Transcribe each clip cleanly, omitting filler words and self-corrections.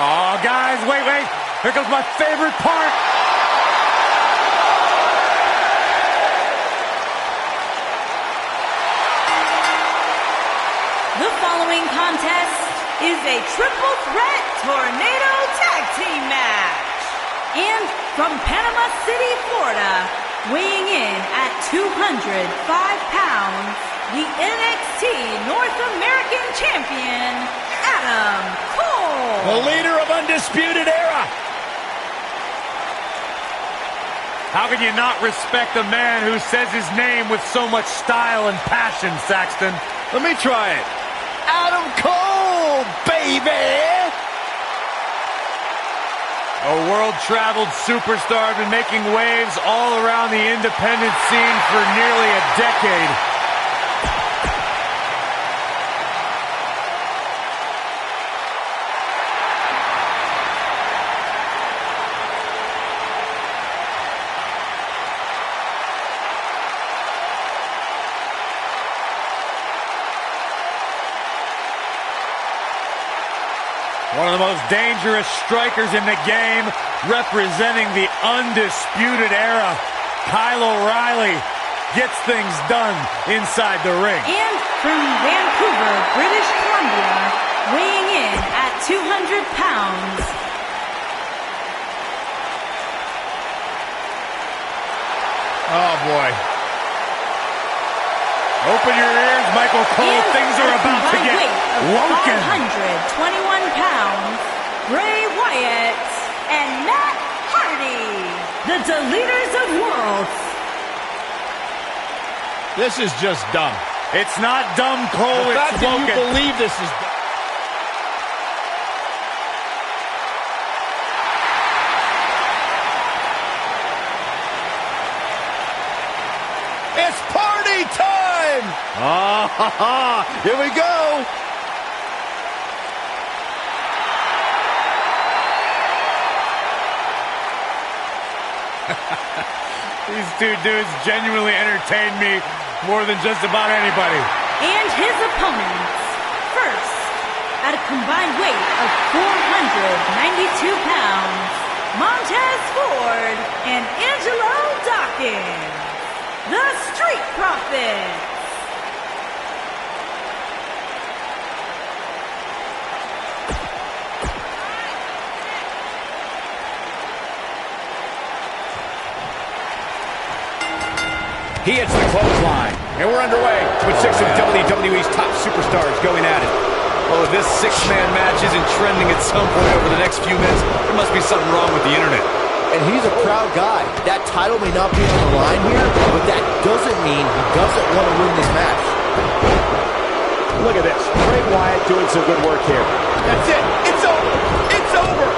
Oh, guys, wait. Here comes my favorite part. The following contest is a triple threat tornado tag team match. And from Panama City, Florida, weighing in at 205 pounds, the NXT North American Champion, Adam Cole. The leader of Undisputed Era. How can you not respect a man who says his name with so much style and passion, Saxton? Let me try it. Adam Cole, baby! A world-traveled superstar, been making waves all around the independent scene for nearly a decade. One of the most dangerous strikers in the game, representing the Undisputed Era. Kyle O'Reilly gets things done inside the ring. And from Vancouver, British Columbia, weighing in at 200 pounds. Oh, boy. Open your ears, Michael Cole. And things are about to get woken. 521 pounds, Bray Wyatt and Matt Hardy, the Deleters of Worlds. This is just dumb. It's not dumb, Cole. The fact it's that woken. you believe this is dumb. It's party time! Here we go! These two dudes genuinely entertain me more than just about anybody. And his opponents, first, at a combined weight of 492 pounds, Montez Ford and Angelo Dawkins, the Street Profits. He hits the clothesline. And we're underway with 6 of WWE's top superstars going at it. Well, if this 6-man match isn't trending at some point over the next few minutes, there must be something wrong with the internet. And he's a proud guy. That title may not be on the line here, but that doesn't mean he doesn't want to win this match. Look at this. Bray Wyatt doing some good work here. That's it. It's over. It's over.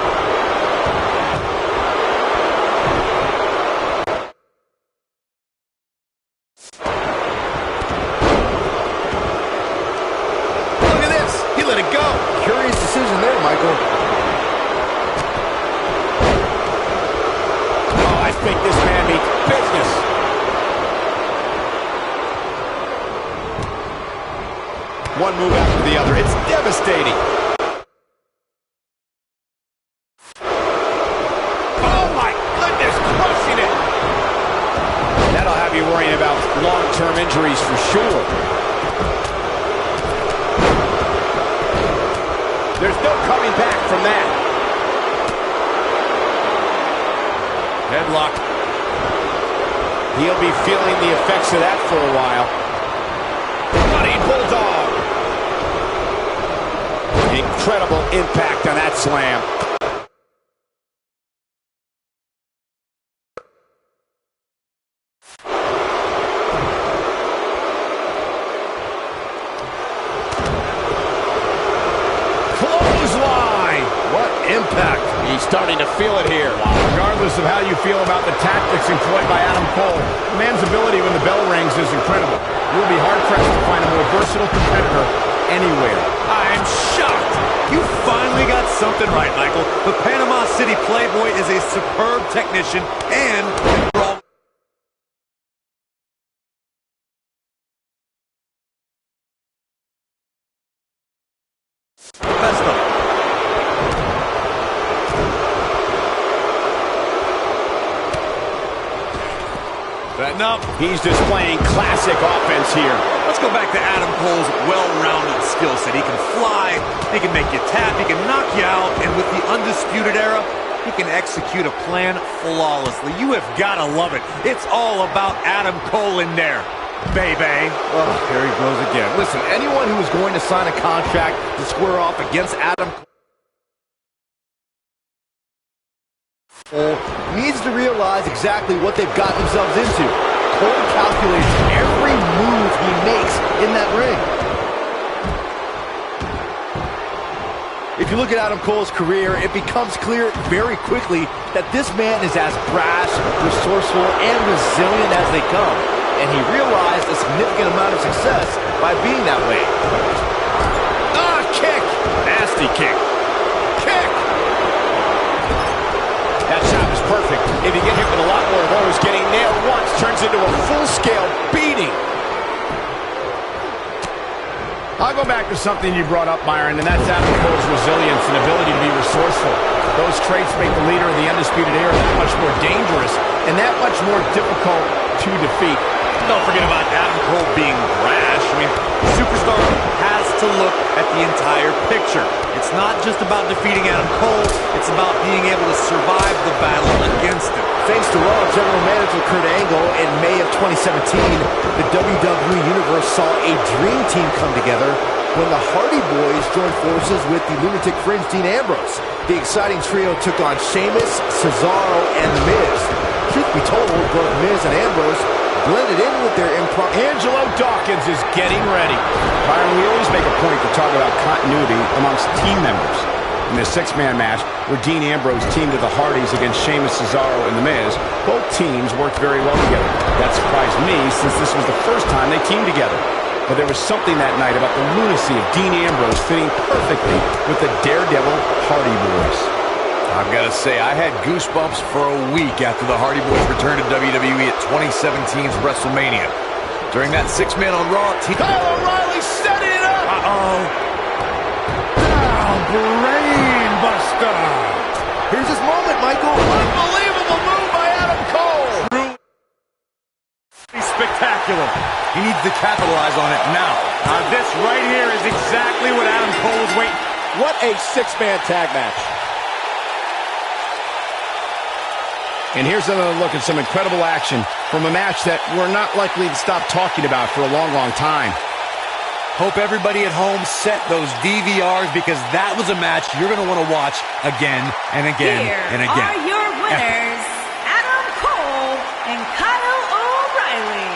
Look at this. He let it go. Curious decision there, Michael. Oh, I think this man means business. One move after the other. It's devastating. Oh, my goodness. Crushing it. That'll have you worrying about long-term injuries for sure. There's no coming back from that. Headlock. He'll be feeling the effects of that for a while. Running Bulldog. Incredible impact on that slam. Clothesline. What impact. He's starting to feel it here. Regardless of how you feel about the tactics employed by Adam Cole, the man's ability when the bell rings is incredible. You'll be hard-pressed to find a more versatile competitor anywhere. I'm shocked. You finally got something right, Michael. The Panama City Playboy is a superb technician and Setting up. He's displaying classic offense here. Let's go back to Adam Cole's well-rounded skill set. He can fly, he can make you tap, he can knock you out, and with the Undisputed Era, he can execute a plan flawlessly. You have got to love it. It's all about Adam Cole in there, baby. Oh, there he goes again. Listen, anyone who is going to sign a contract to square off against Adam Cole needs to realize exactly what they've gotten themselves into. Cole calculates every move he makes in that ring. If you look at Adam Cole's career, it becomes clear very quickly that this man is as brash, resourceful, and resilient as they come. And he realized a significant amount of success by being that way. Ah, kick! Nasty kick. Kick! That shot was perfect. If you get hit with a lot more of those, getting nailed once turns into a full-scale beating. I'll go back to something you brought up, Byron, and that's Adam Cole's resilience and ability to be resourceful. Those traits make the leader of the Undisputed Era that much more dangerous and that much more difficult to defeat. Don't forget about Adam Cole being brash. I mean, the superstar has to look at the entire picture. It's not just about defeating Adam Cole, it's about being able to survive the battle against him. Thanks to Raw General Manager Kurt Angle, in May of 2017, the WWE Universe saw a dream team come together when the Hardy Boys joined forces with the Lunatic Fringe Dean Ambrose. The exciting trio took on Sheamus, Cesaro, and The Miz. Truth be told, both Miz and Ambrose blended in with their improv. Angelo Dawkins is getting ready. Byron, we always make a point to talk about continuity amongst team members. In the six-man match, where Dean Ambrose teamed with the Hardys against Sheamus, Cesaro, and The Miz, both teams worked very well together. That surprised me, since this was the first time they teamed together. But there was something that night about the lunacy of Dean Ambrose fitting perfectly with the Daredevil Hardy Boys. I've got to say, I had goosebumps for a week after the Hardy Boys returned to WWE at 2017's WrestleMania. During that six-man on Raw, Kyle O'Reilly setting it up! Uh-oh. Brain buster! Here's his moment, Michael. Unbelievable move by Adam Cole! Spectacular. he needs to capitalize on it now. This right here is exactly what Adam Cole was waiting. What a six-man tag match. And here's another look at some incredible action from a match that we're not likely to stop talking about for a long, long time. Hope everybody at home set those DVRs, because that was a match you're going to want to watch again and again and again. Here are your winners, Adam Cole and Kyle O'Reilly,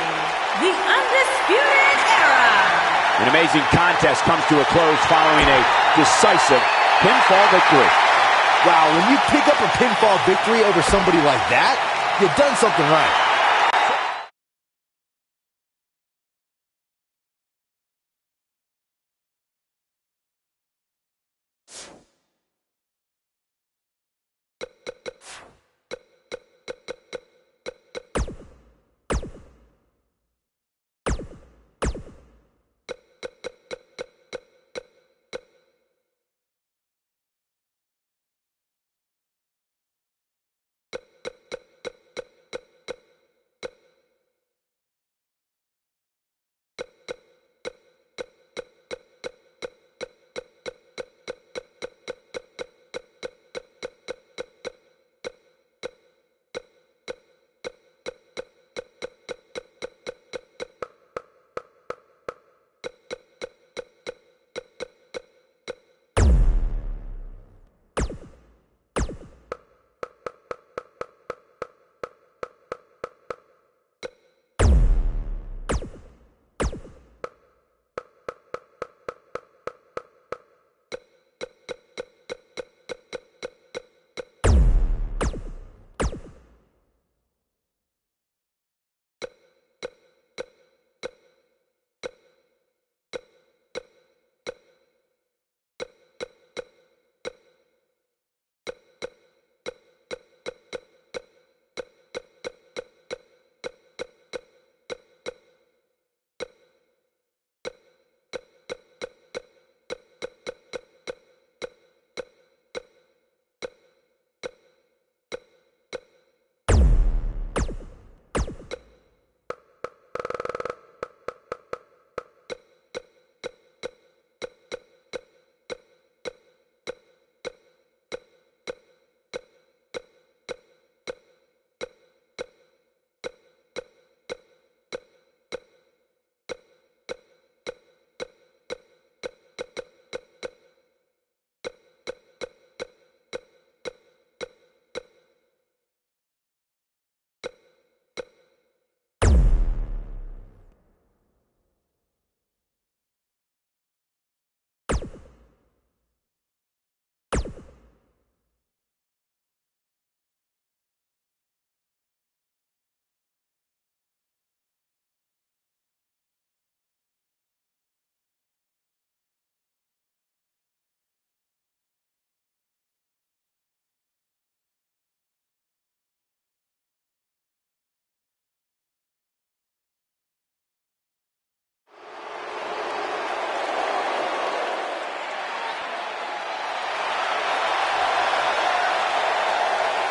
the Undisputed Era. An amazing contest comes to a close following a decisive pinfall victory. Wow, when you pick up a pinfall victory over somebody like that, you've done something right.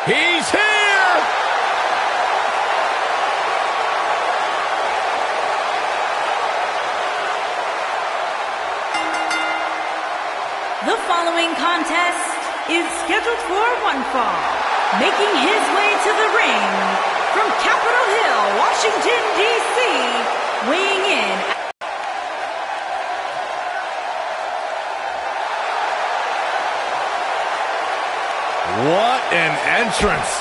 He's here! The following contest is scheduled for one fall. Making his way to the ring from Capitol Hill, Washington, D.C., weighing in. What an entrance!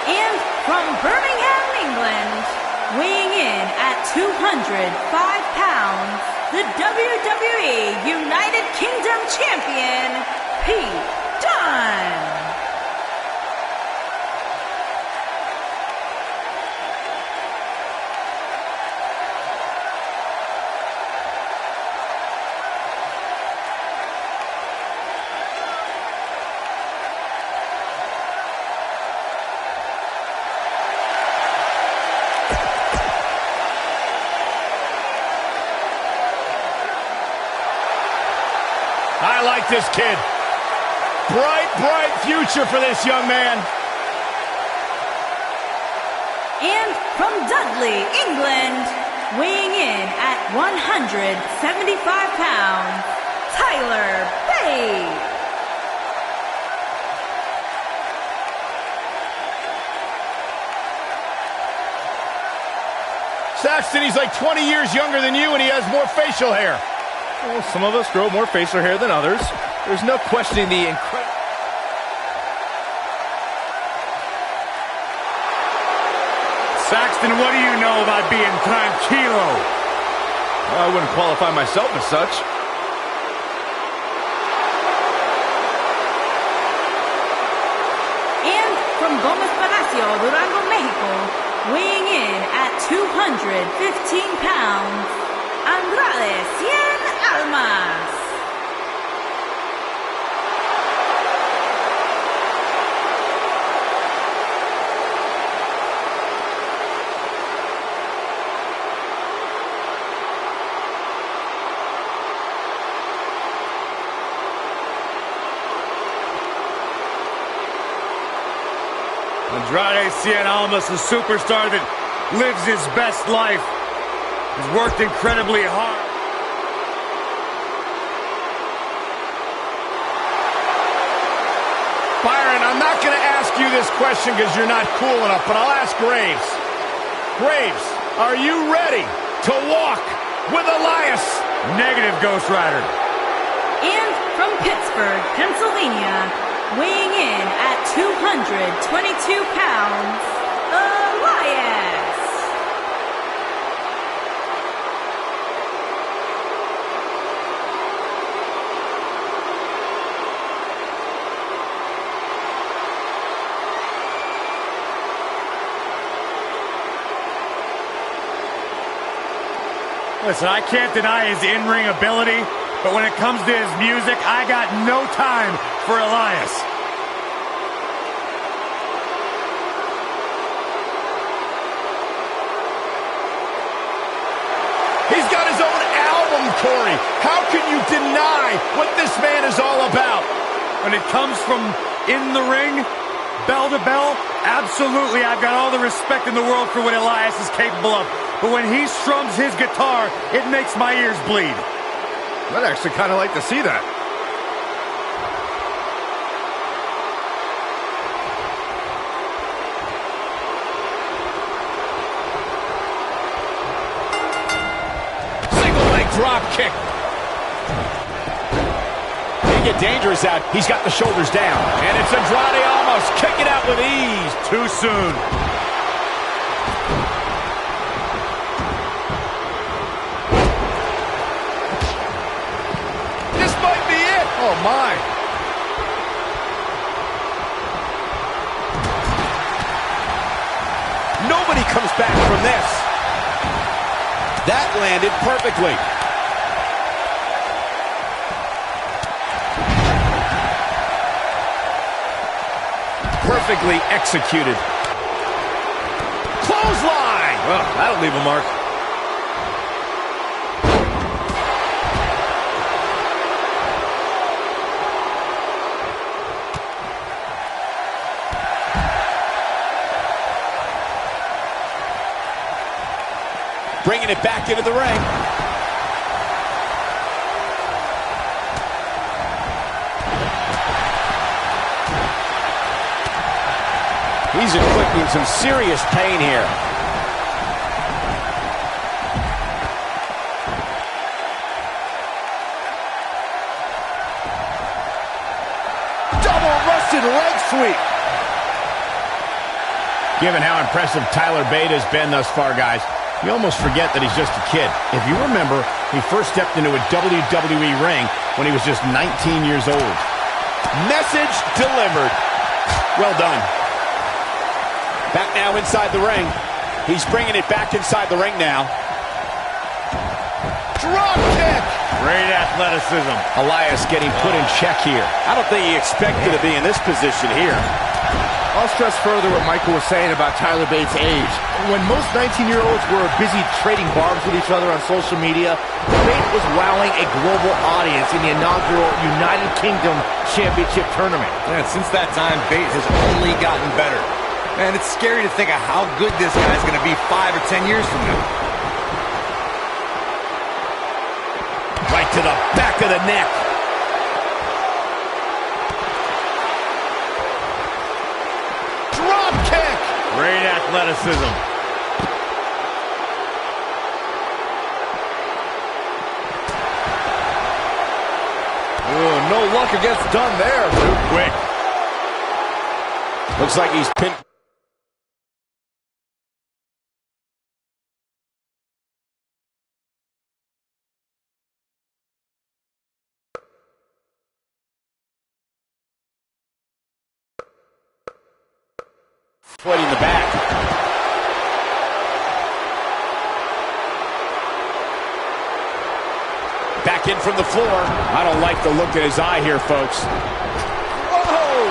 And from Birmingham, England, weighing in at 205 pounds, the WWE United Kingdom Champion, Pete Dunne. I like this kid. Bright, bright future for this young man. And from Dudley, England, weighing in at 175 pounds, Tyler Bate. Saxton, he's like 20 years younger than you, and he has more facial hair. Well, some of us grow more facial hair than others. There's no questioning the incredible... Saxton, what do you know about being tranquilo? I wouldn't qualify myself as such. And from Gomez Palacio, Durango, Mexico, weighing in at 215 pounds, Andrade Cien Almas. Andrade Cien Almas, a superstar that lives his best life. He's worked incredibly hard. Byron, I'm not going to ask you this question because you're not cool enough, but I'll ask Graves. Graves, are you ready to walk with Elias? Negative, Ghost Rider. And from Pittsburgh, Pennsylvania, weighing in at 222 pounds, Elias. Listen, I can't deny his in-ring ability, but when it comes to his music, I got no time for Elias. He's got his own album, Corey. How can you deny what this man is all about? When it comes from in the ring, bell to bell, absolutely, I've got all the respect in the world for what Elias is capable of. But when he strums his guitar, it makes my ears bleed. I'd actually kind of like to see that. Single leg drop kick. He get dangerous out. He's got the shoulders down. And it's Andrade almost kicking out with ease. Too soon. Oh, my. Nobody comes back from this. That landed perfectly. Perfectly executed. Clothesline! Well, that'll leave a mark. Bringing it back into the ring. He's inflicting some serious pain here. Double rusted leg sweep. Given how impressive Tyler Bate has been thus far, guys, you almost forget that he's just a kid. If you remember, he first stepped into a WWE ring when he was just 19 years old. Message delivered. Well done. Back now inside the ring. He's bringing it back inside the ring now. Drop kick. Great athleticism. Elias getting put in check here. I don't think he expected to be in this position here. I'll stress further what Michael was saying about Tyler Bates' age. When most 19-year-olds were busy trading barbs with each other on social media, Bates was wowing a global audience in the inaugural United Kingdom Championship Tournament. And since that time, Bate has only gotten better. And it's scary to think of how good this guy's going to be 5 or 10 years from now. Right to the back of the neck. Drop kick. Great athleticism. Oh, no luck against Dunn there. Too quick. Looks like he's pinned. Flooding the back. Back in from the floor. I don't like the look in his eye here, folks. Whoa!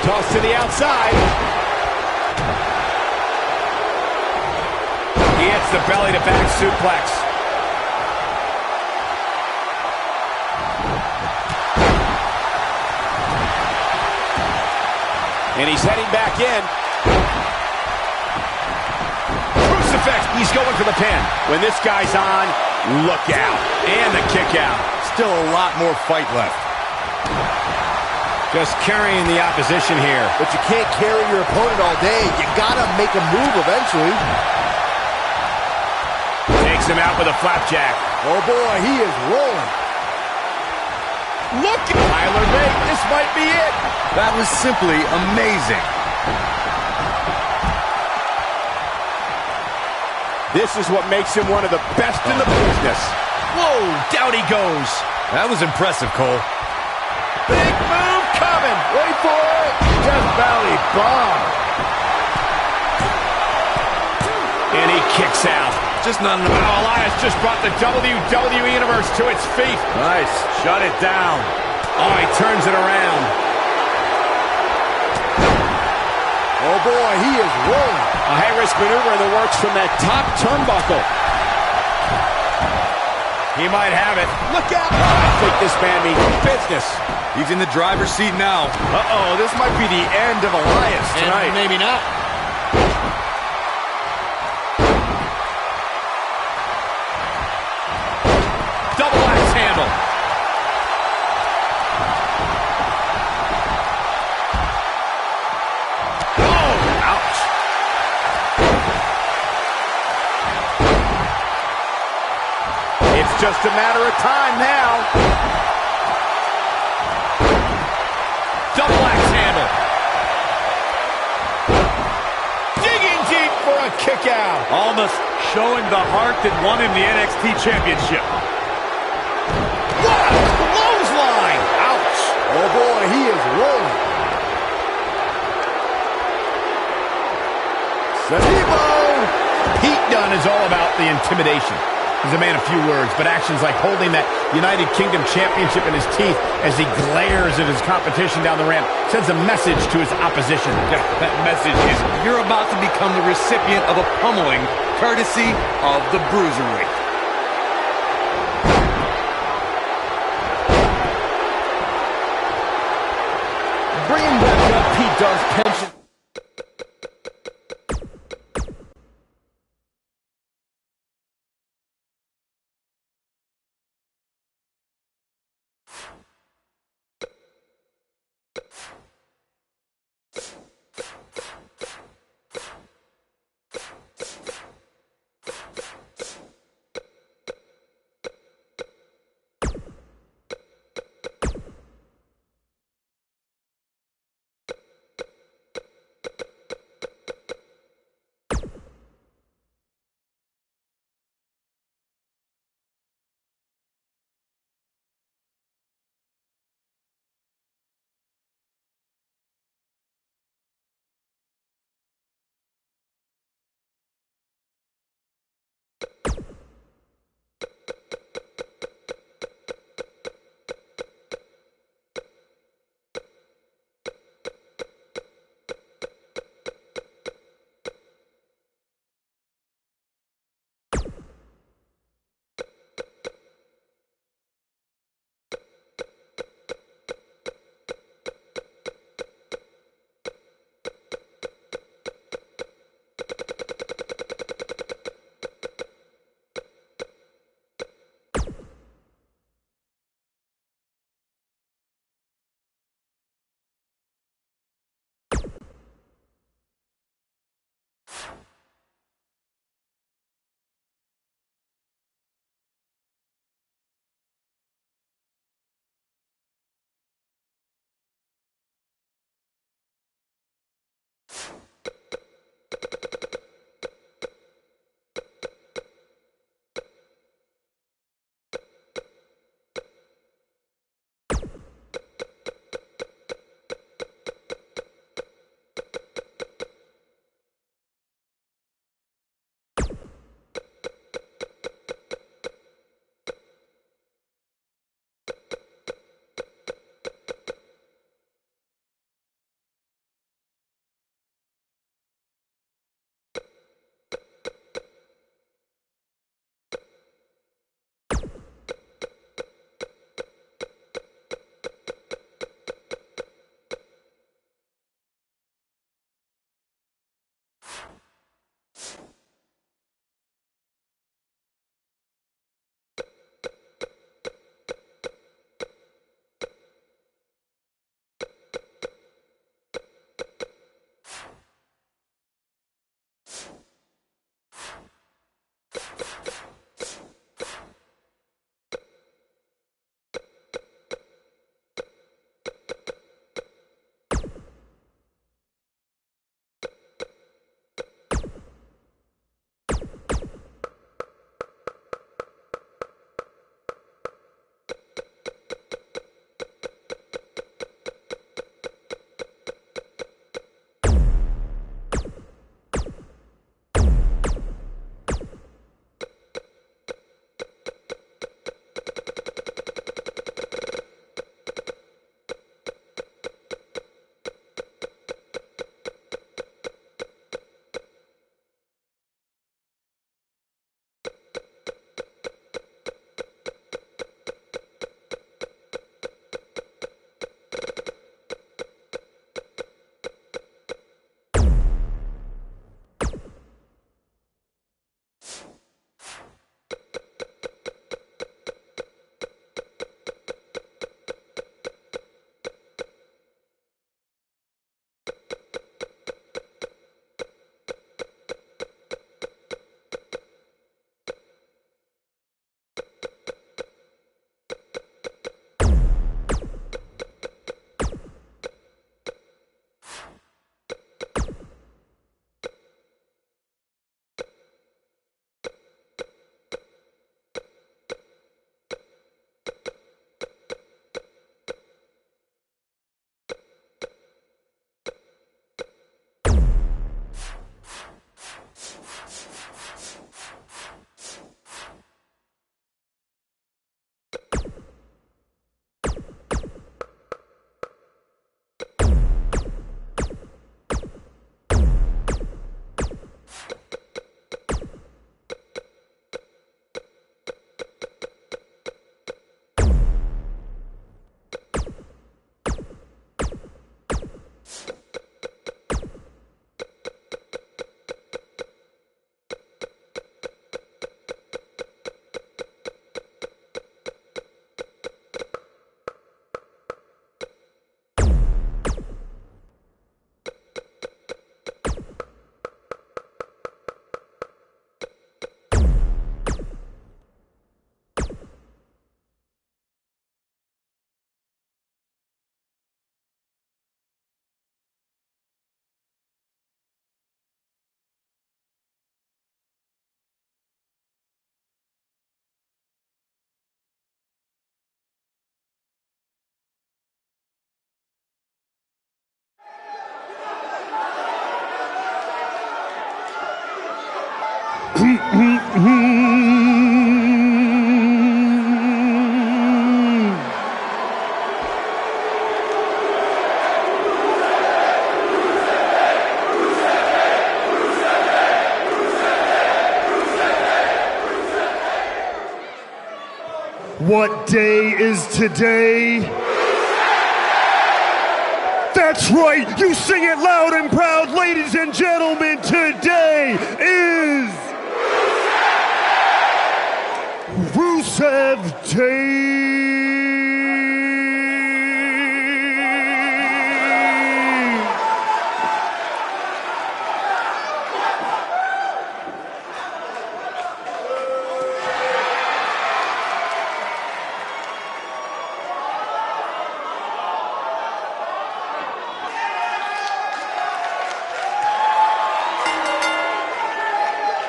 Toss to the outside. He hits the belly to back suplex. And he's heading back in. Crucifix. He's going for the pin. When this guy's on, look out. And the kick out. Still a lot more fight left. Just carrying the opposition here. But you can't carry your opponent all day. You gotta make a move eventually. Takes him out with a flapjack. Oh boy, he is rolling. Look at Tyler Bate. This might be it. That was simply amazing. This is what makes him one of the best in the business. Whoa, down he goes. That was impressive, Cole. Big move coming. Wait for it. Death Valley bomb. And he kicks out. Just not enough. Now Elias just brought the WWE Universe to its feet. Nice. Shut it down. Oh, he turns it around. Oh boy, he is rolling. A high-risk maneuver in the works from that top turnbuckle. He might have it. Look out! I think this man means business. He's in the driver's seat now. Uh-oh, this might be the end of Elias tonight. And maybe not. Double axe handle. Oh, ouch. It's just a matter of time now. Double axe handle. Digging deep for a kick out. Almost showing the heart that won him the NXT Championship. What a clothesline. Ouch. Oh boy, he is rolling. Sebo. Pete Dunne is all about the intimidation. is a man of few words, but actions like holding that United Kingdom Championship in his teeth as he glares at his competition down the ramp sends a message to his opposition. Yeah, that message is you're about to become the recipient of a pummeling courtesy of the Bruiserweight. Bringing back up Pete Dunne's pension. What day is today? That's right, you sing it loud and proud, ladies and gentlemen. Today is Rusev Day.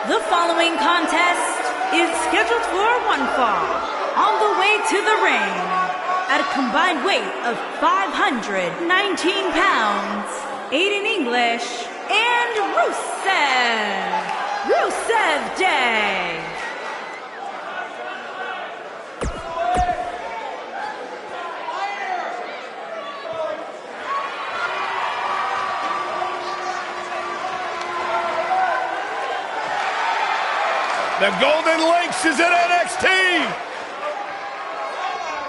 The following contest is scheduled for one fall. On the way to the ring, at a combined weight of 519 pounds, Aiden English and Rusev Day. The Golden Lynx is in NXT!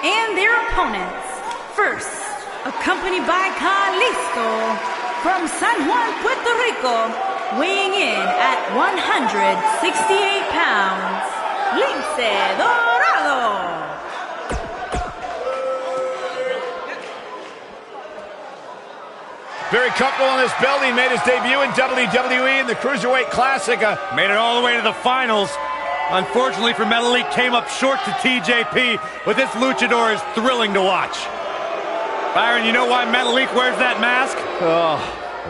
And their opponents, first, accompanied by Kalisto from San Juan, Puerto Rico, weighing in at 168 pounds, Lince Dorado. Very comfortable in this belt. He made his debut in WWE in the Cruiserweight Classic. Made it all the way to the finals. Unfortunately for Metalik, came up short to TJP, but this luchador is thrilling to watch. Byron, you know why Metalik wears that mask? Oh,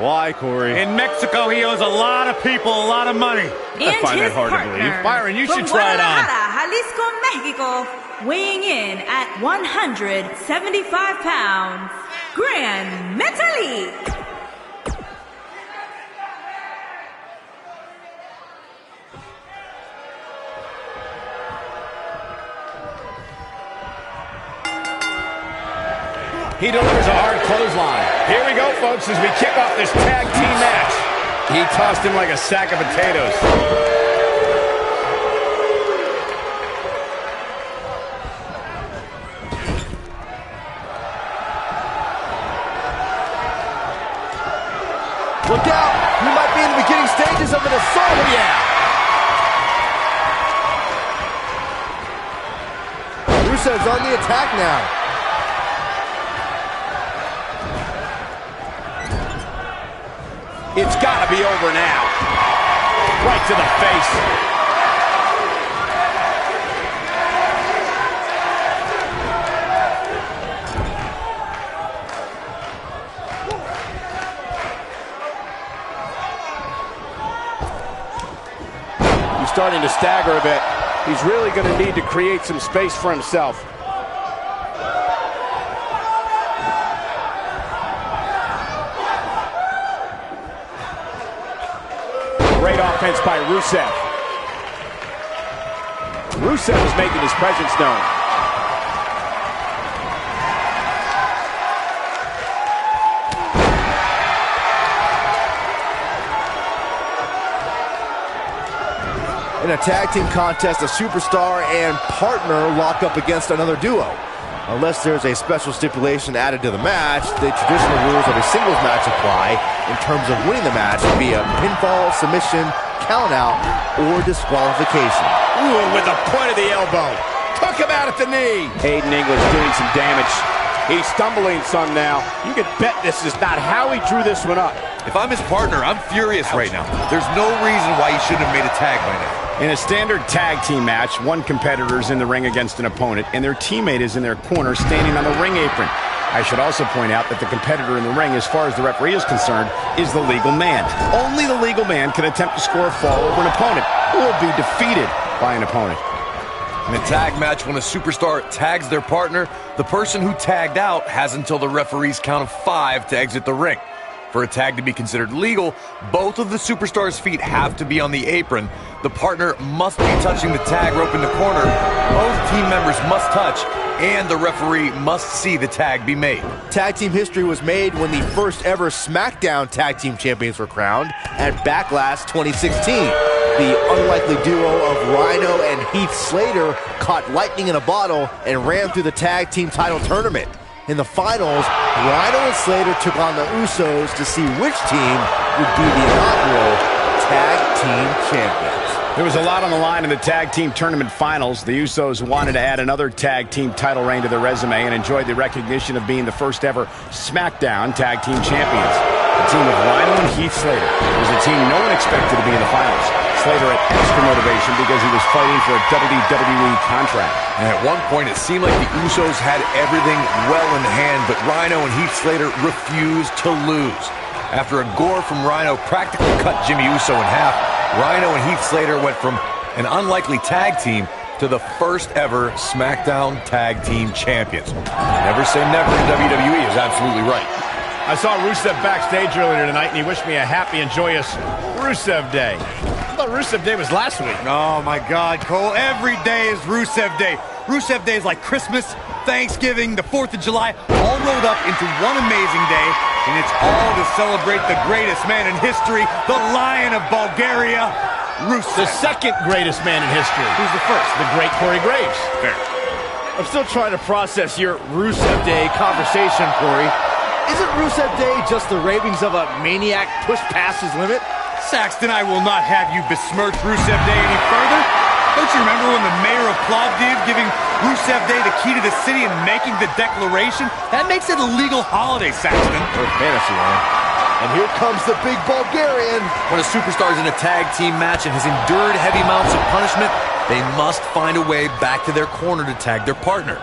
why, Corey? In Mexico, he owes a lot of people a lot of money. I find that hard to believe. Byron, you should try it on. Jalisco, Mexico, weighing in at 175 pounds, Gran Metalik. He delivers a hard clothesline. Here we go, folks, as we kick off this tag team match. He tossed him like a sack of potatoes. Look out! We might be in the beginning stages of an assault. Oh, yeah! Rusev's on the attack now. It's got to be over now. Right to the face. He's starting to stagger a bit. He's really going to need to create some space for himself. Great offense by Rusev. Rusev is making his presence known. In a tag team contest, a superstar and partner lock up against another duo. Unless there's a special stipulation added to the match, the traditional rules of a singles match apply in terms of winning the match via pinfall, submission, countout, or disqualification. Ooh, with the point of the elbow. Took him out at the knee. Aiden English doing some damage. He's stumbling some now. You can bet this is not how he drew this one up. If I'm his partner, I'm furious right now. There's no reason why he shouldn't have made a tag by now. In a standard tag team match, one competitor is in the ring against an opponent, and their teammate is in their corner standing on the ring apron. I should also point out that the competitor in the ring, as far as the referee is concerned, is the legal man. Only the legal man can attempt to score a fall over an opponent, or be defeated by an opponent. In a tag match, when a superstar tags their partner, the person who tagged out has until the referee's count of 5 to exit the ring. For a tag to be considered legal, both of the superstars' feet have to be on the apron. The partner must be touching the tag rope in the corner. Both team members must touch, and the referee must see the tag be made. Tag team history was made when the first ever SmackDown Tag Team Champions were crowned at Backlash 2016. The unlikely duo of Rhino and Heath Slater caught lightning in a bottle and ran through the tag team title tournament. In the finals, Rhino and Slater took on the Usos to see which team would be the inaugural Tag Team Champions. There was a lot on the line in the Tag Team Tournament Finals. The Usos wanted to add another Tag Team title reign to their resume and enjoyed the recognition of being the first ever SmackDown Tag Team Champions. The team of Rhino and Heath Slater was a team no one expected to be in the finals. Slater had extra motivation because he was fighting for a WWE contract. And at one point, it seemed like the Usos had everything well in hand, but Rhino and Heath Slater refused to lose. After a gore from Rhino practically cut Jimmy Uso in half, Rhino and Heath Slater went from an unlikely tag team to the first ever SmackDown Tag Team Champions. Never say never in WWE is absolutely right. I saw Rusev backstage earlier tonight, and he wished me a happy and joyous Rusev Day. I thought Rusev Day was last week. Oh my God, Cole, every day is Rusev Day. Rusev Day is like Christmas, Thanksgiving, the 4th of July, all rolled up into one amazing day, and it's all to celebrate the greatest man in history, the Lion of Bulgaria, Rusev. The second greatest man in history. Who's the first? The great Corey Graves. Fair. I'm still trying to process your Rusev Day conversation, Corey. Isn't Rusev Day just the ravings of a maniac pushed past his limit? Saxton, I will not have you besmirch Rusev Day any further. Don't you remember when the mayor of Plovdiv giving Rusev Day the key to the city and making the declaration? That makes it a legal holiday, Saxton. Or fantasy land. And here comes the big Bulgarian. When a superstar is in a tag team match and has endured heavy amounts of punishment, they must find a way back to their corner to tag their partner.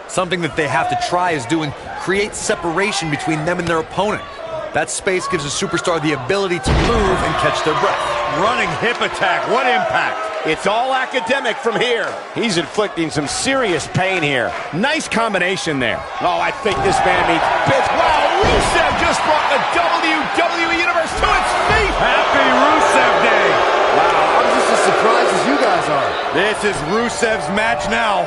Something that they have to try is doing create separation between them and their opponent. That space gives a superstar the ability to move and catch their breath. Running hip attack, what impact? It's all academic from here. He's inflicting some serious pain here. Nice combination there. Oh, I think this man means business. Wow, Rusev just brought the WWE Universe to its feet. Happy Rusev Day. Wow, I'm just as surprised as you guys are. This is Rusev's match now.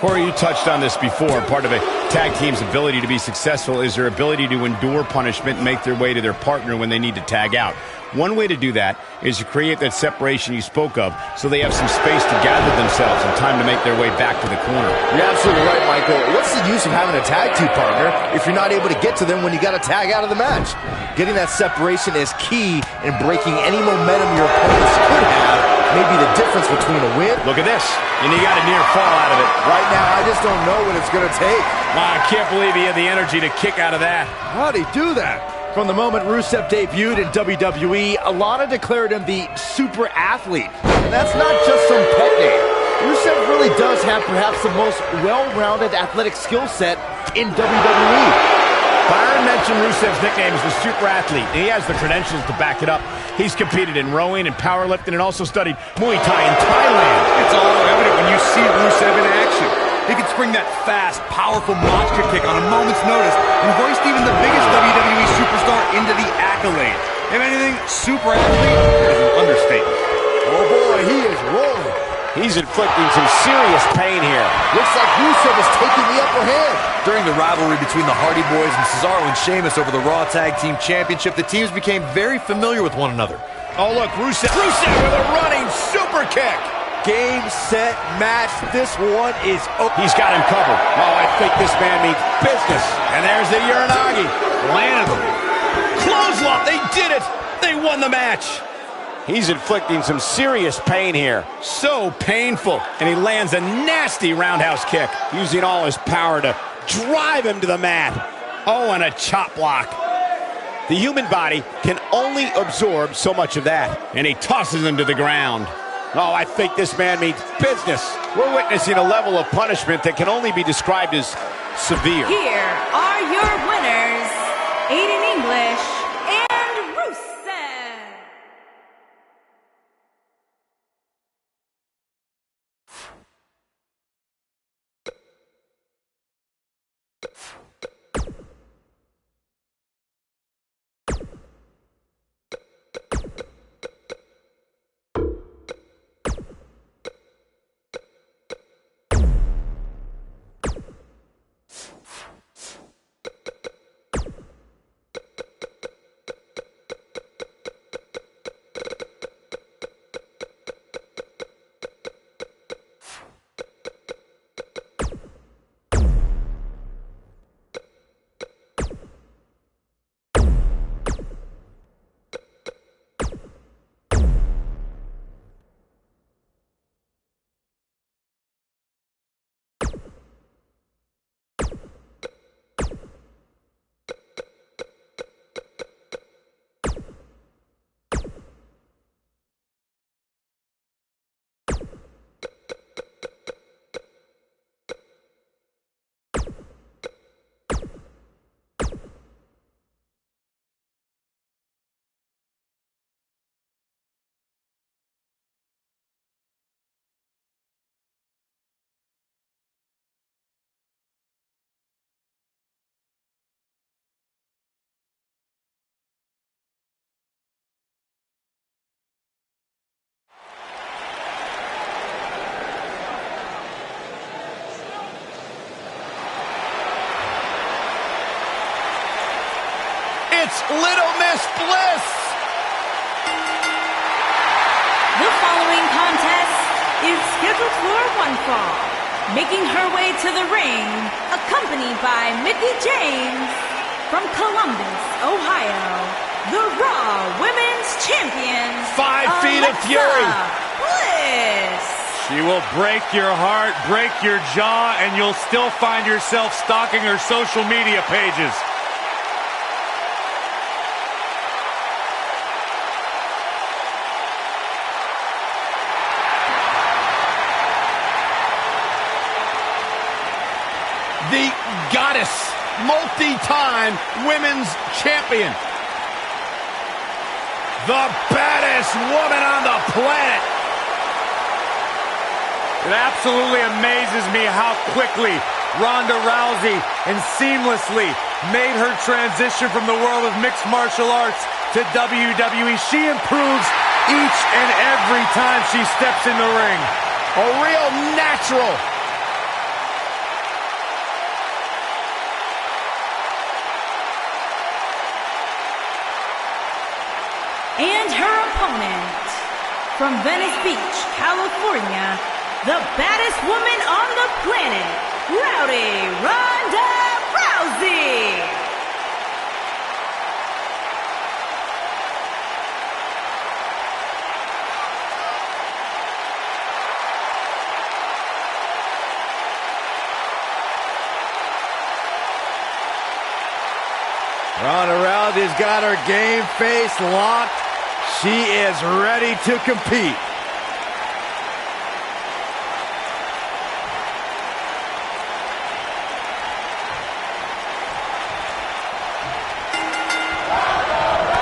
Corey, you touched on this before. Part of a tag team's ability to be successful is their ability to endure punishment and make their way to their partner when they need to tag out. One way to do that is to create that separation you spoke of so they have some space to gather themselves and time to make their way back to the corner. You're absolutely right, Michael. What's the use of having a tag team partner if you're not able to get to them when you got to tag out of the match? Getting that separation is key in breaking any momentum your opponents could have. Maybe the difference between a win. Look at this. And he got a near fall out of it. Right now, I just don't know what it's going to take. Wow, I can't believe he had the energy to kick out of that. How'd he do that? From the moment Rusev debuted in WWE, Alana declared him the super athlete. And that's not just some pet name. Rusev really does have perhaps the most well-rounded athletic skill set in WWE. Byron mentioned Rusev's nickname is the super athlete, and he has the credentials to back it up. He's competed in rowing and powerlifting and also studied Muay Thai in Thailand. It's all evident when you see Rusev in action. He can spring that fast, powerful monster kick on a moment's notice and hoist even the biggest WWE superstar into the accolade. If anything, super athlete is an understatement. Oh boy, he is rolling. He's inflicting some serious pain here. Looks like Rusev is taking the upper hand. During the rivalry between the Hardy Boys and Cesaro and Sheamus over the Raw Tag Team Championship, the teams became very familiar with one another. Oh, look, Rusev with a running super kick. Game, set, match. This one is open. He's got him covered. Oh, I think this man means business. And there's the Uranagi. Landed them. Clothesline, they did it. They won the match. He's inflicting some serious pain here. So painful. And he lands a nasty roundhouse kick, using all his power to drive him to the mat. Oh, and a chop block. The human body can only absorb so much of that. And he tosses him to the ground. Oh, I think this man means business. We're witnessing a level of punishment that can only be described as severe. Here are your winners, Aiden English and Rusev. It's Little Miss Bliss. The following contest is scheduled for one fall. Making her way to the ring, accompanied by Mickie James, from Columbus, Ohio, the Raw Women's Champion, 5 feet of fury. Bliss. She will break your heart, break your jaw, and you'll still find yourself stalking her social media pages. The goddess, multi-time women's champion. The baddest woman on the planet. It absolutely amazes me how quickly Ronda Rousey and seamlessly made her transition from the world of mixed martial arts to WWE. She improves each and every time she steps in the ring. A real natural. And her opponent, from Venice Beach, California, the baddest woman on the planet, Rowdy Ronda Rousey. Ronda Rousey's got her game face locked. She is ready to compete.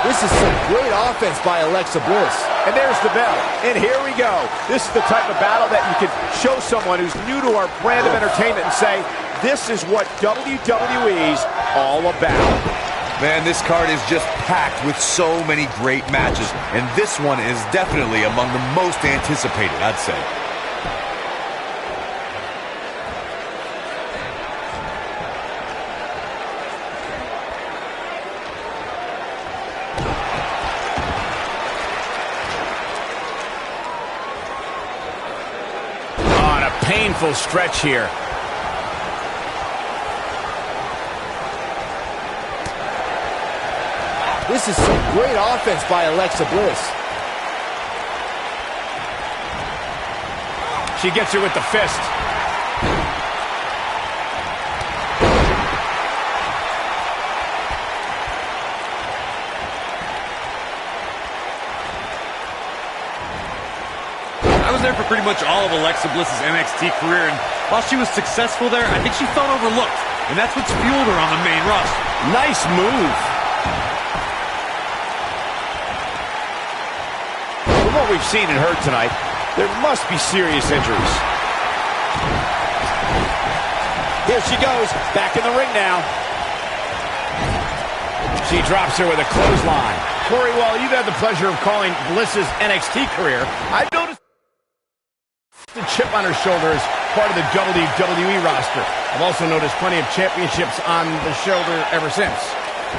This is some great offense by Alexa Bliss. And there's the bell. And here we go. This is the type of battle that you can show someone who's new to our brand of entertainment and say, this is what WWE's all about. Man, this card is just packed with so many great matches, and this one is definitely among the most anticipated, I'd say. On a painful stretch here. This is some great offense by Alexa Bliss. She gets her with the fist. I was there for pretty much all of Alexa Bliss's NXT career, and while she was successful there, I think she felt overlooked, and that's what's fueled her on the main roster. Nice move. From what we've seen and heard tonight, there must be serious injuries. Here she goes, back in the ring now. She drops her with a clothesline. Corey, while you've had the pleasure of calling Bliss's NXT career, I've noticed the chip on her shoulder as part of the WWE roster. I've also noticed plenty of championships on the shoulder ever since.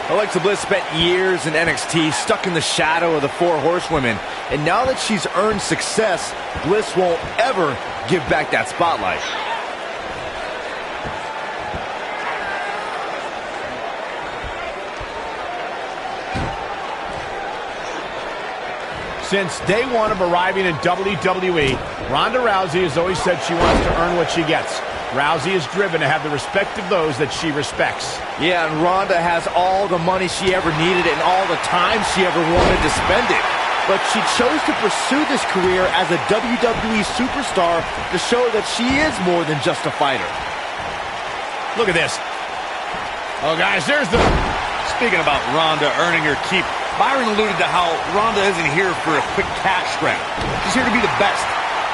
Alexa Bliss spent years in NXT, stuck in the shadow of the Four Horsewomen, and now that she's earned success, Bliss won't ever give back that spotlight. Since day one of arriving in WWE, Ronda Rousey has always said she wants to earn what she gets. Rousey is driven to have the respect of those that she respects. Yeah, and Ronda has all the money she ever needed and all the time she ever wanted to spend it. But she chose to pursue this career as a WWE superstar to show that she is more than just a fighter. Look at this. Oh, guys, there's the... Speaking about Ronda earning her keep, Byron alluded to how Ronda isn't here for a quick cash grab. She's here to be the best.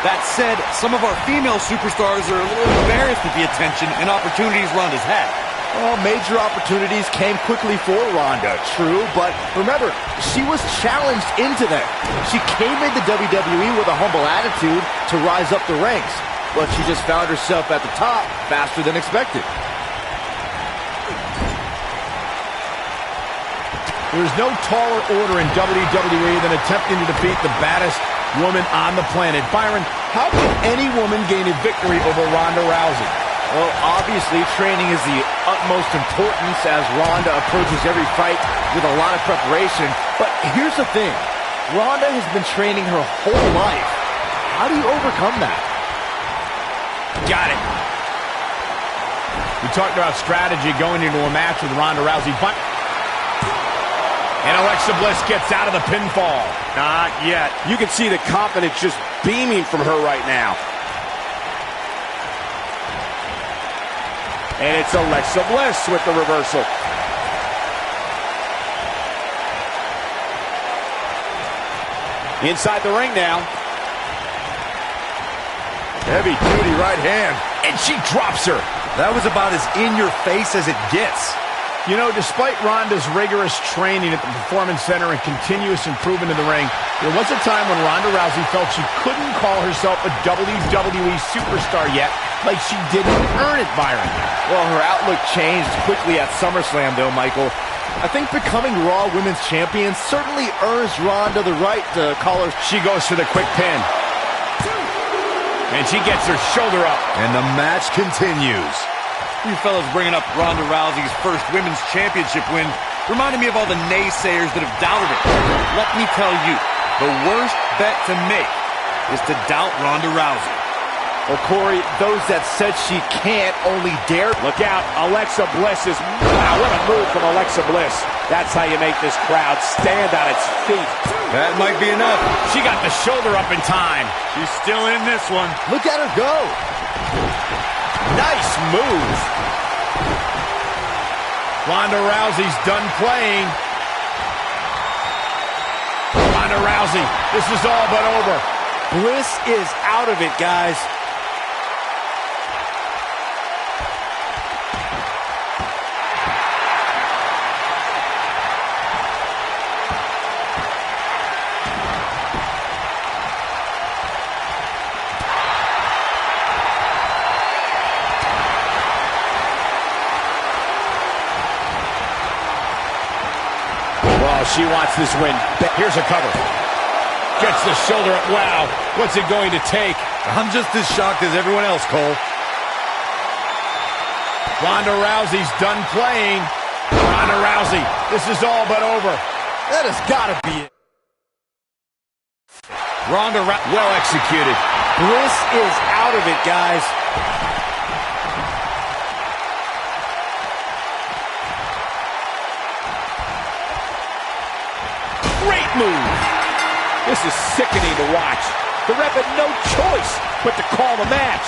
That said, some of our female superstars are a little embarrassed at the attention and opportunities Ronda's had. Well, major opportunities came quickly for Ronda, true, but remember, she was challenged into them. She came into WWE with a humble attitude to rise up the ranks, but she just found herself at the top faster than expected. There's no taller order in WWE than attempting to defeat the baddest woman on the planet. Byron, how can any woman gain a victory over Ronda Rousey? Well, obviously, training is the utmost importance as Ronda approaches every fight with a lot of preparation. But here's the thing. Ronda has been training her whole life. How do you overcome that? Got it. We talked about strategy going into a match with Ronda Rousey. And Alexa Bliss gets out of the pinfall. Not yet. You can see the confidence just beaming from her right now. And it's Alexa Bliss with the reversal. Inside the ring now. Heavy-duty right hand. And she drops her. That was about as in-your-face as it gets. You know, despite Ronda's rigorous training at the Performance Center and continuous improvement in the ring, there was a time when Ronda Rousey felt she couldn't call herself a WWE superstar yet, like she didn't earn it, Byron. Well, her outlook changed quickly at SummerSlam, though, Michael. I think becoming Raw Women's Champion certainly earns Ronda the right to call her. She goes for the quick pin. And she gets her shoulder up. And the match continues. You fellas bringing up Ronda Rousey's first women's championship win reminded me of all the naysayers that have doubted it. Let me tell you, the worst bet to make is to doubt Ronda Rousey. Well, Corey, those that said she can't only dare. Look out, Alexa Bliss is... Wow, what a move from Alexa Bliss. That's how you make this crowd stand on its feet. That might be enough. She got the shoulder up in time. She's still in this one. Look at her go. Nice move. Ronda Rousey's done playing. Ronda Rousey, this is all but over. Bliss is out of it, guys. She wants this win. Here's a cover. Gets the shoulder up. Wow. What's it going to take? I'm just as shocked as everyone else, Cole. Ronda Rousey's done playing. Ronda Rousey, this is all but over. That has got to be it. Ronda Rousey, well executed. Bliss is out of it, guys. Move. This is sickening to watch. The ref had no choice but to call the match.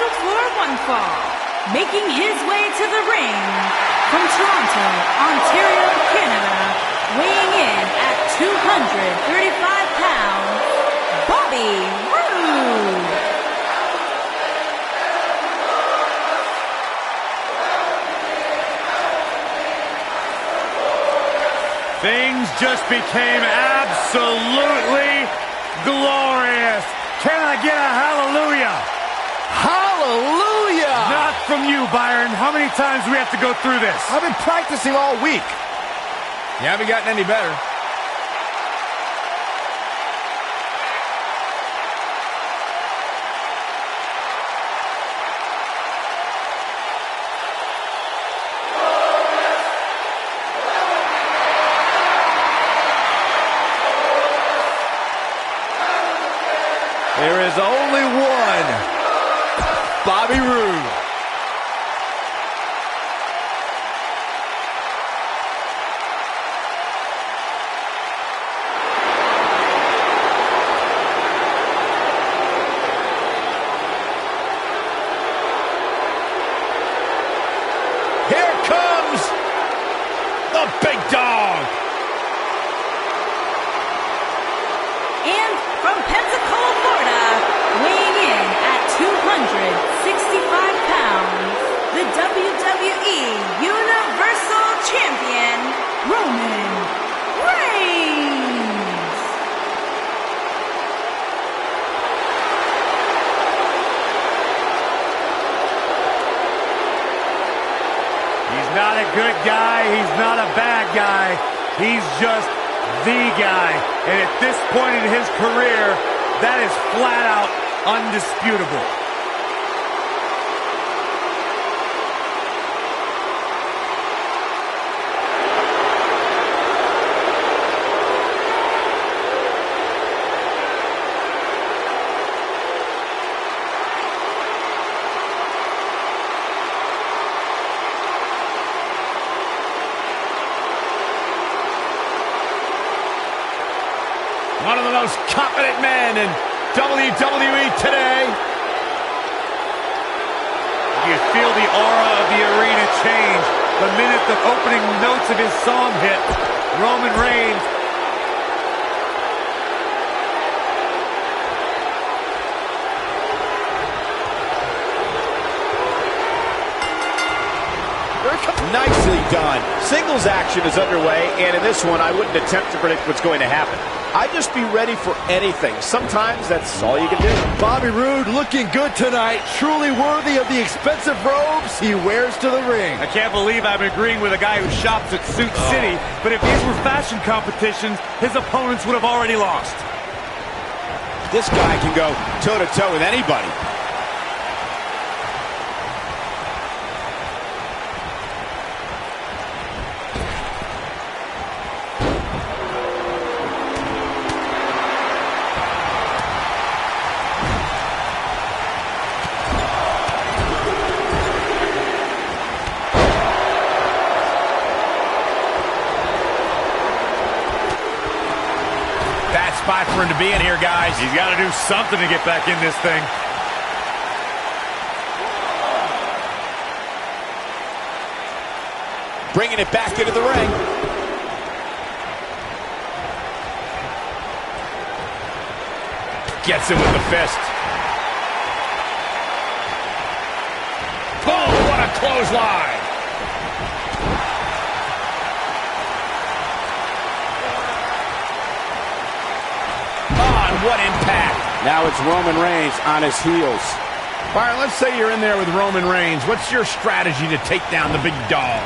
scheduled for one fall. Making his way to the ring from Toronto, Ontario, Canada, weighing in at 235 pounds, Bobby Roode. Things just became absolutely glorious. Can I get a hallelujah? Hallelujah! Not from you, Byron. How many times do we have to go through this? I've been practicing all week. You haven't gotten any better. There is only one Bobby Roode. Here comes the big dog. And from Pensacola, Florida, weighing in at 265 pounds, the WWE Universal Champion, Roman Reigns. He's not a good guy. He's not a bad guy. He's just the guy. And at this point in his career, that is flat out undisputable. One of the most confident men in WWE today. You feel the aura of the arena change the minute the opening notes of his song hit. Roman Reigns. Nicely done. Singles action is underway, and in this one, I wouldn't attempt to predict what's going to happen. I'd just be ready for anything. Sometimes that's all you can do. Bobby Roode looking good tonight. Truly worthy of the expensive robes he wears to the ring. I can't believe I'm agreeing with a guy who shops at Suit City, but if these were fashion competitions, his opponents would have already lost. This guy can go toe-to-toe with anybody. Spot for him to be in here, guys. He's got to do something to get back in this thing. Bringing it back into the ring. Gets him with the fist. Oh, what a clothesline. What impact. Now it's Roman Reigns on his heels. Byron, let's say you're in there with Roman Reigns. What's your strategy to take down the big dog?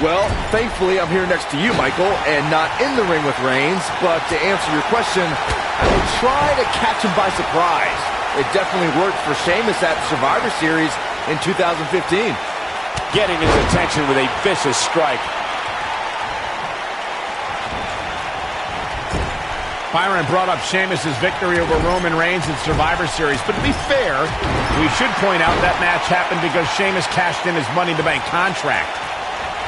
Well, thankfully, I'm here next to you, Michael, and not in the ring with Reigns. But to answer your question, I will try to catch him by surprise. It definitely worked for Sheamus at Survivor Series in 2015. Getting his attention with a vicious strike. Byron brought up Sheamus' victory over Roman Reigns in Survivor Series, but to be fair, we should point out that match happened because Sheamus cashed in his Money in the Bank contract.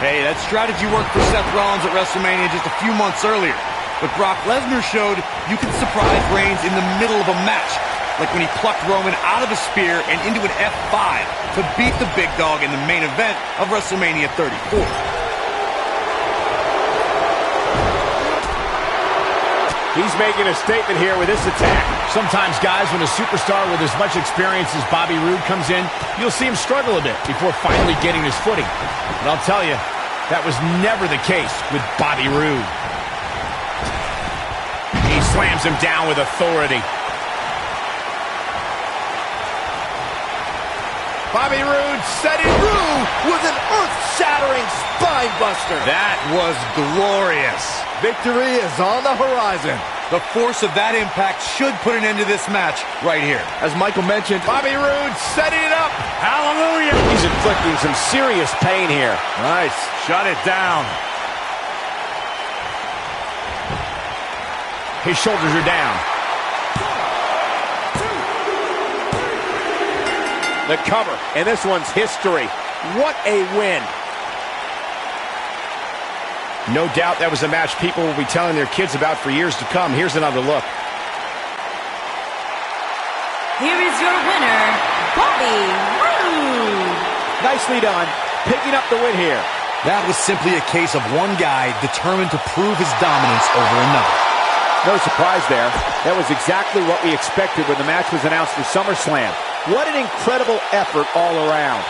Hey, that strategy worked for Seth Rollins at WrestleMania just a few months earlier. But Brock Lesnar showed you can surprise Reigns in the middle of a match. like when he plucked Roman out of a spear and into an F5 to beat the big dog in the main event of WrestleMania 34. He's making a statement here with this attack. Sometimes, guys, when a superstar with as much experience as Bobby Roode comes in, you'll see him struggle a bit before finally getting his footing. But I'll tell you, that was never the case with Bobby Roode. He slams him down with authority. Bobby Roode setting Roode with an earth-shattering spine buster. That was glorious. Victory is on the horizon. The force of that impact should put an end to this match right here. As Michael mentioned, Bobby Roode setting it up. Hallelujah! He's inflicting some serious pain here. Nice. Shut it down. His shoulders are down. The cover, and this one's history. What a win. No doubt that was a match people will be telling their kids about for years to come. Here's another look. Here is your winner, Bobby Roode. Nicely done, picking up the win here. That was simply a case of one guy determined to prove his dominance over another. No surprise there. That was exactly what we expected when the match was announced for SummerSlam. What an incredible effort all around.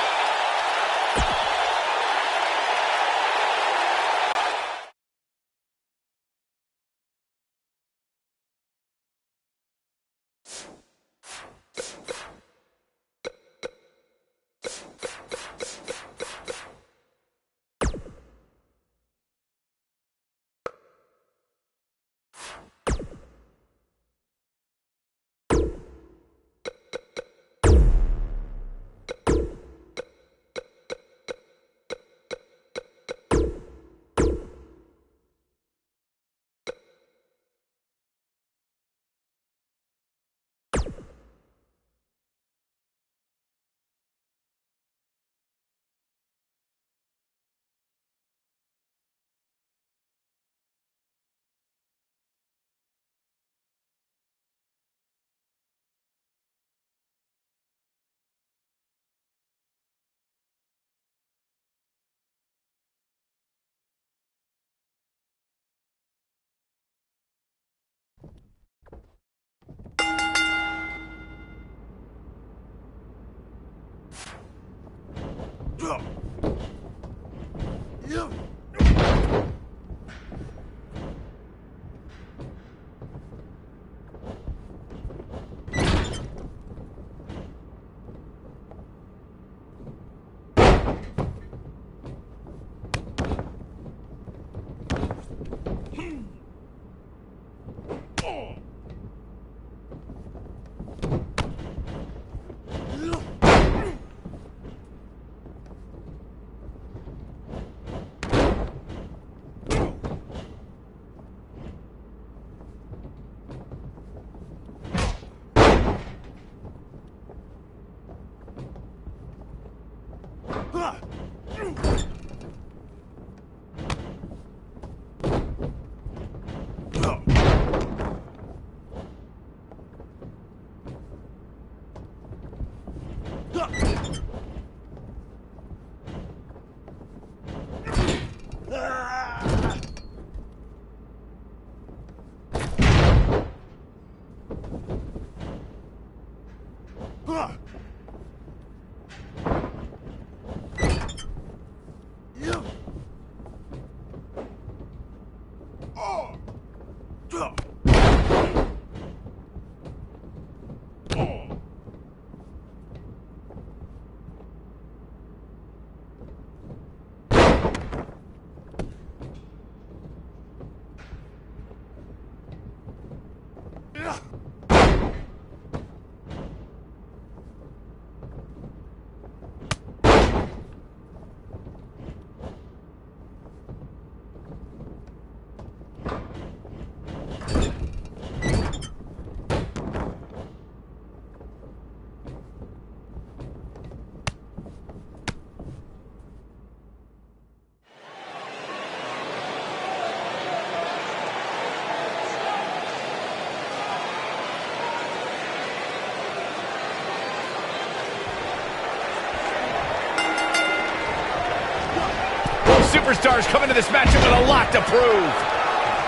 superstars come into this matchup with a lot to prove.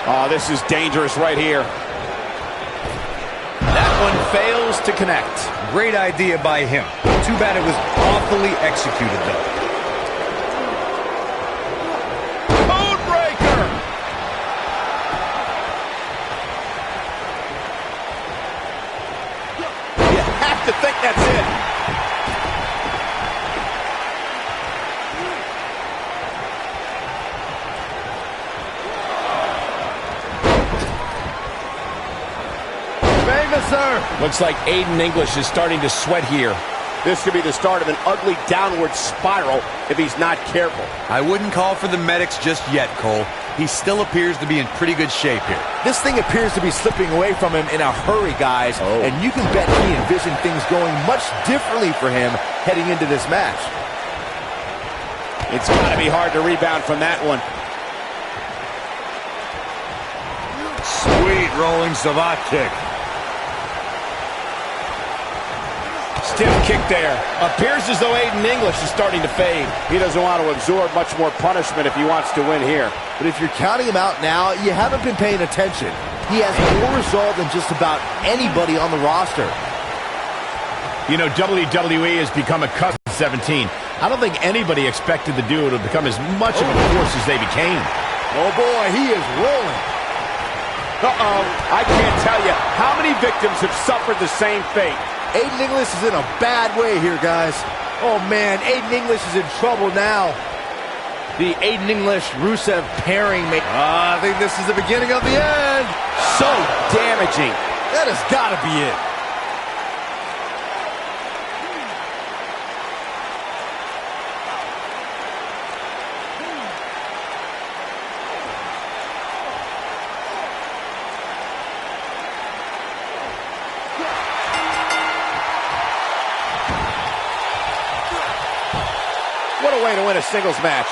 Oh, this is dangerous right here. That one fails to connect. Great idea by him. Too bad it was awfully executed, though. Codebreaker! You have to think that's it. Looks like Aiden English is starting to sweat here. This could be the start of an ugly downward spiral if he's not careful. I wouldn't call for the medics just yet, Cole. He still appears to be in pretty good shape here. This thing appears to be slipping away from him in a hurry, guys. Oh. And you can bet he envisioned things going much differently for him heading into this match. It's got to be hard to rebound from that one. Sweet rolling savate kick. Stiff kick there. Appears as though Aiden English is starting to fade. He doesn't want to absorb much more punishment if he wants to win here. But if you're counting him out now, you haven't been paying attention. He has more resolve than just about anybody on the roster. You know, WWE has become a custom 17. I don't think anybody expected the duo to become as much of a force as they became. Oh boy, he is rolling. Uh-oh. I can't tell you how many victims have suffered the same fate. Aiden English is in a bad way here, guys. Oh man, Aiden English is in trouble now. The Aiden English-Rusev pairing I think this is the beginning of the end. So damaging. that has got to be it. What a way to win a singles match.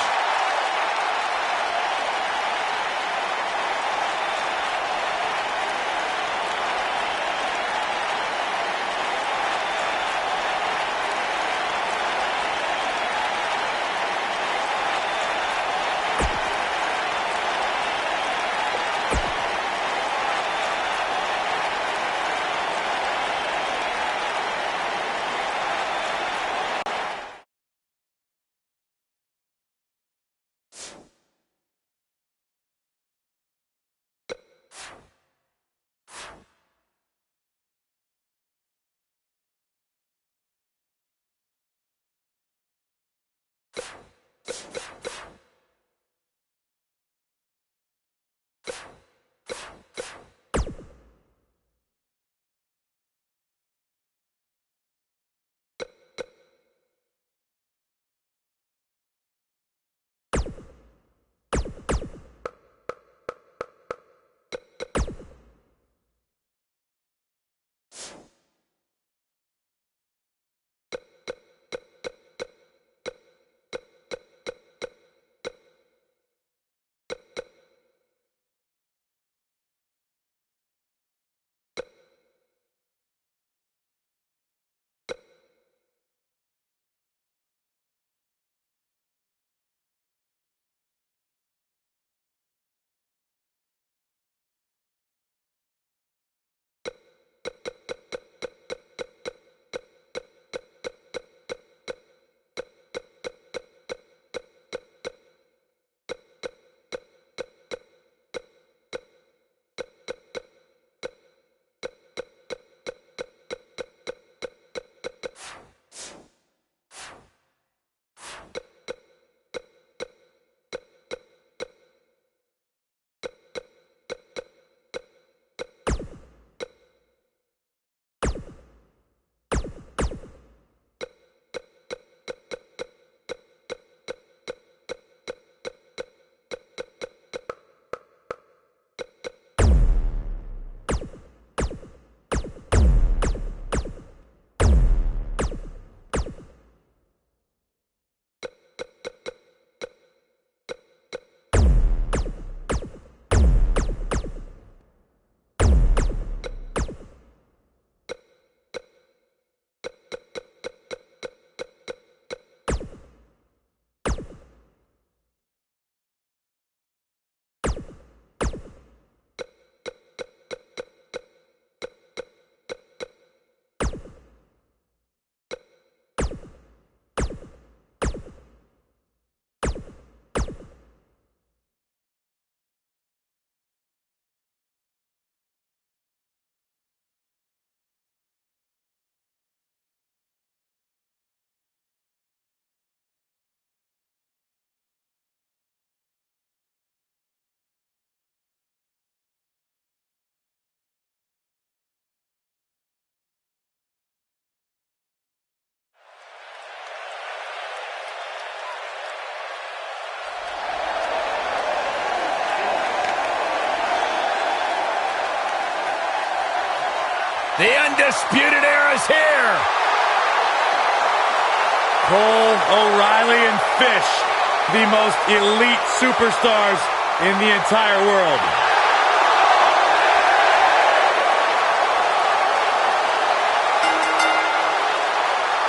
The Undisputed Era's here. Cole, O'Reilly, and Fish, the most elite superstars in the entire world.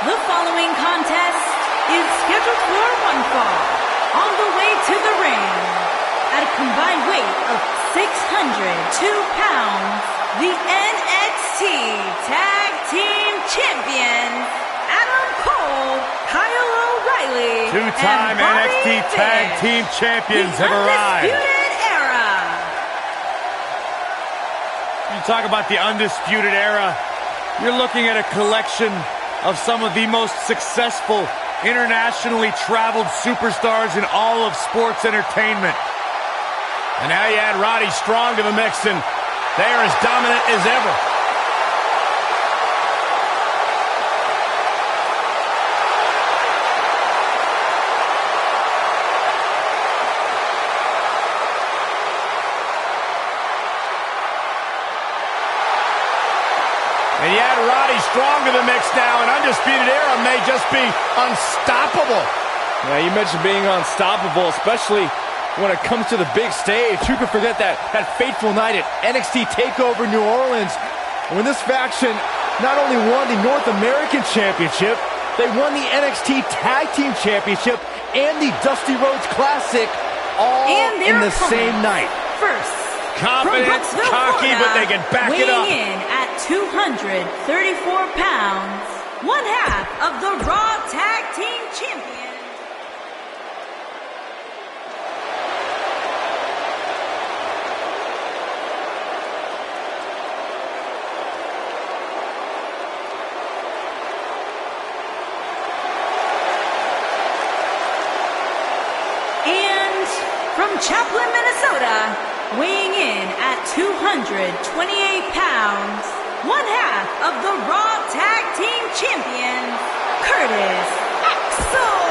The following contest is scheduled for one fall. On the way to the ring, at a combined weight of 602 pounds, the NXT Tag Team Champions, Adam Cole, Kyle O'Reilly, Two-time and Bobby NXT Tag Fish, Team Champions the have arrived. Undisputed Era. You talk about the Undisputed Era, you're looking at a collection of some of the most successful internationally traveled superstars in all of sports entertainment. And now you add Roddy Strong to the mix, and they are as dominant as ever. And you add Roddy Strong to the mix now, and Undisputed Era may just be unstoppable. Yeah, you mentioned being unstoppable, especially when it comes to the big stage. Who could forget that fateful night at NXT TakeOver New Orleans, when this faction not only won the North American Championship, they won the NXT Tag Team Championship and the Dusty Rhodes Classic all in the same night. First, Confident, from cocky, Florida, but they can back it up. weighing in at 234 pounds, one half of the Raw Tag Team Champions. And from Chaplin, Minnesota, weighing in at 228 pounds, one half of the Raw Tag Team Champions, Curtis Axel.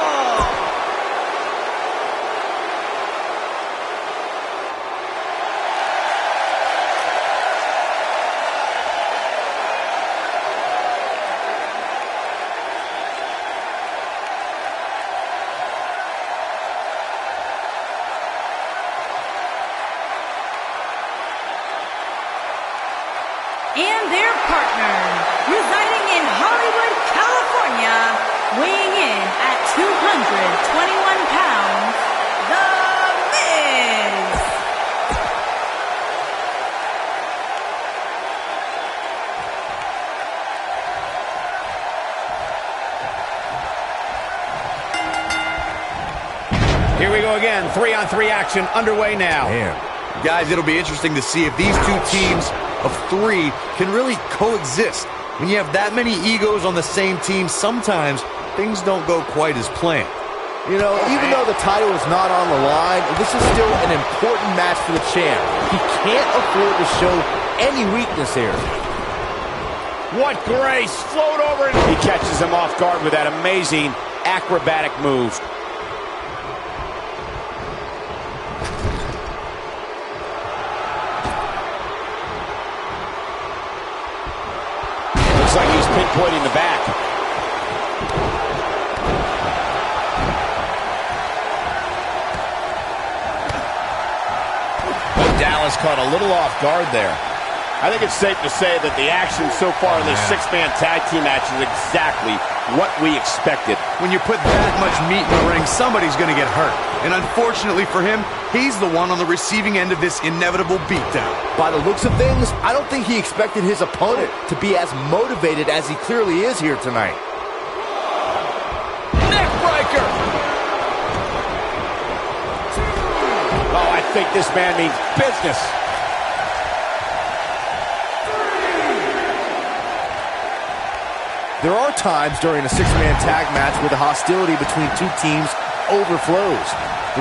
And their partner, residing in Hollywood, California, weighing in at 221 pounds, The Miz. Here we go again. 3-on-3 action underway now. Guys, it'll be interesting to see if these two teams of three can really coexist. When you have that many egos on the same team, sometimes things don't go quite as planned. You know, even though the title is not on the line, this is still an important match for the champ. He can't afford to show any weakness here. What grace! Float over and he catches him off guard with that amazing acrobatic move. Looks like he's pinpointing the back. But Dallas caught a little off guard there. I think it's safe to say that the action so far in this six-man tag team match is exactly what we expected. When you put that much meat in the ring, somebody's going to get hurt. And unfortunately for him, he's the one on the receiving end of this inevitable beatdown. By the looks of things, I don't think he expected his opponent to be as motivated as he clearly is here tonight. Neckbreaker! Oh, I think this man means business. There are times during a six-man tag match where the hostility between two teams overflows.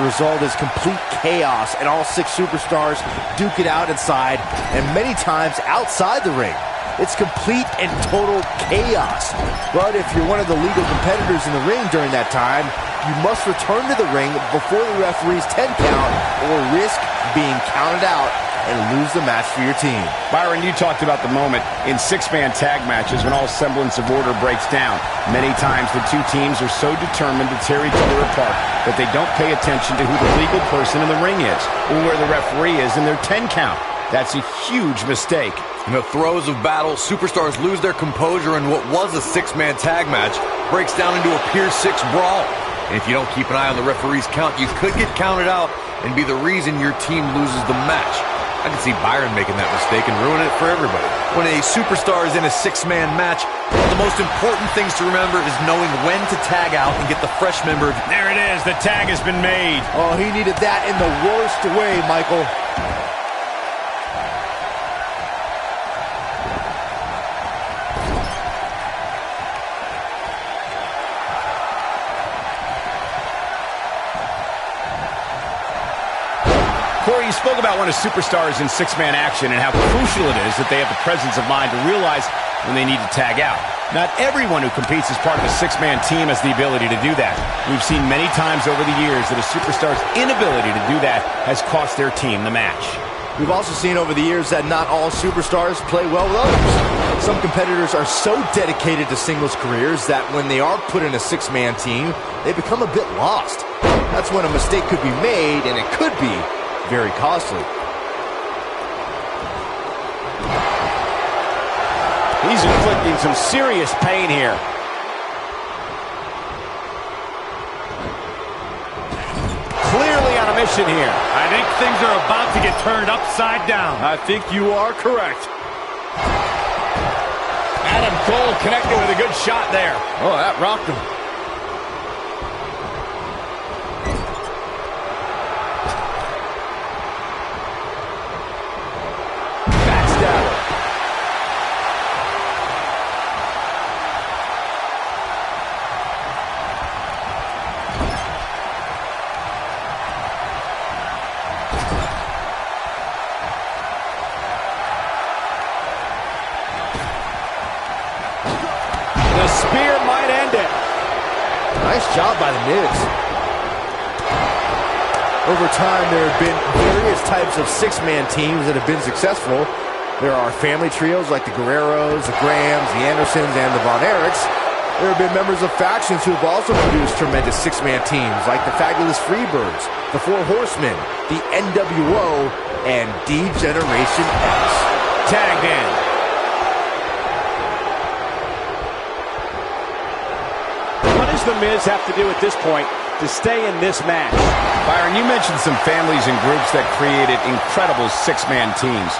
The result is complete chaos, and all six superstars duke it out inside and many times outside the ring. It's complete and total chaos. But if you're one of the legal competitors in the ring during that time, you must return to the ring before the referee's 10 count or risk being counted out and lose the match for your team. Byron, you talked about the moment in six-man tag matches when all semblance of order breaks down. Many times the two teams are so determined to tear each other apart that they don't pay attention to who the legal person in the ring is or where the referee is in their 10 count. That's a huge mistake. In the throes of battle, superstars lose their composure, and what was a six-man tag match breaks down into a Pier 6 brawl. And if you don't keep an eye on the referee's count, you could get counted out and be the reason your team loses the match. I can see Byron making that mistake and ruining it for everybody. When a superstar is in a six-man match, one of the most important things to remember is knowing when to tag out and get the fresh member. There it is. The tag has been made. Oh, he needed that in the worst way, Michael. Corey, you spoke about when a superstar is in six-man action and how crucial it is that they have the presence of mind to realize when they need to tag out. Not everyone who competes as part of a six-man team has the ability to do that. We've seen many times over the years that a superstar's inability to do that has cost their team the match. We've also seen over the years that not all superstars play well with others. Some competitors are so dedicated to singles careers that when they are put in a six-man team, they become a bit lost. That's when a mistake could be made, and it could be very costly. He's inflicting some serious pain here. Clearly on a mission here. I think things are about to get turned upside down. I think you are correct. Adam Cole connected with a good shot there. Oh, that rocked him. The spear might end it. Nice job by the Miz. Over time, there have been various types of six-man teams that have been successful. There are family trios like the Guerreros, the Grahams, the Andersons, and the Von Erichs. There have been members of factions who have also produced tremendous six-man teams like the Fabulous Freebirds, the Four Horsemen, the NWO, and D-Generation X. Tagged in. What does The Miz have to do at this point to stay in this match? Byron, you mentioned some families and groups that created incredible six-man teams.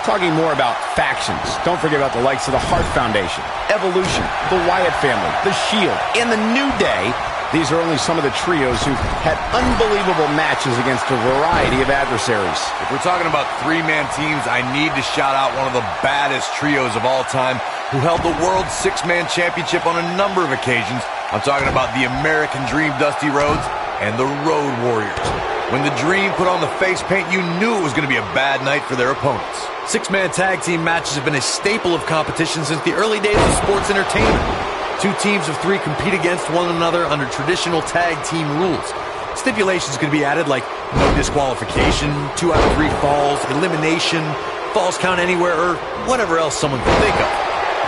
Talking more about factions, don't forget about the likes of the Hart Foundation, Evolution, the Wyatt family, the Shield, and the New Day. These are only some of the trios who've had unbelievable matches against a variety of adversaries. If we're talking about three-man teams, I need to shout out one of the baddest trios of all time who held the World Six-Man Championship on a number of occasions. I'm talking about the American Dream, Dusty Rhodes, and the Road Warriors. When the Dream put on the face paint, you knew it was going to be a bad night for their opponents. Six-man tag team matches have been a staple of competition since the early days of sports entertainment. Two teams of three compete against one another under traditional tag team rules. Stipulations could be added like no disqualification, 2 out of 3 falls, elimination, falls count anywhere, or whatever else someone can think of.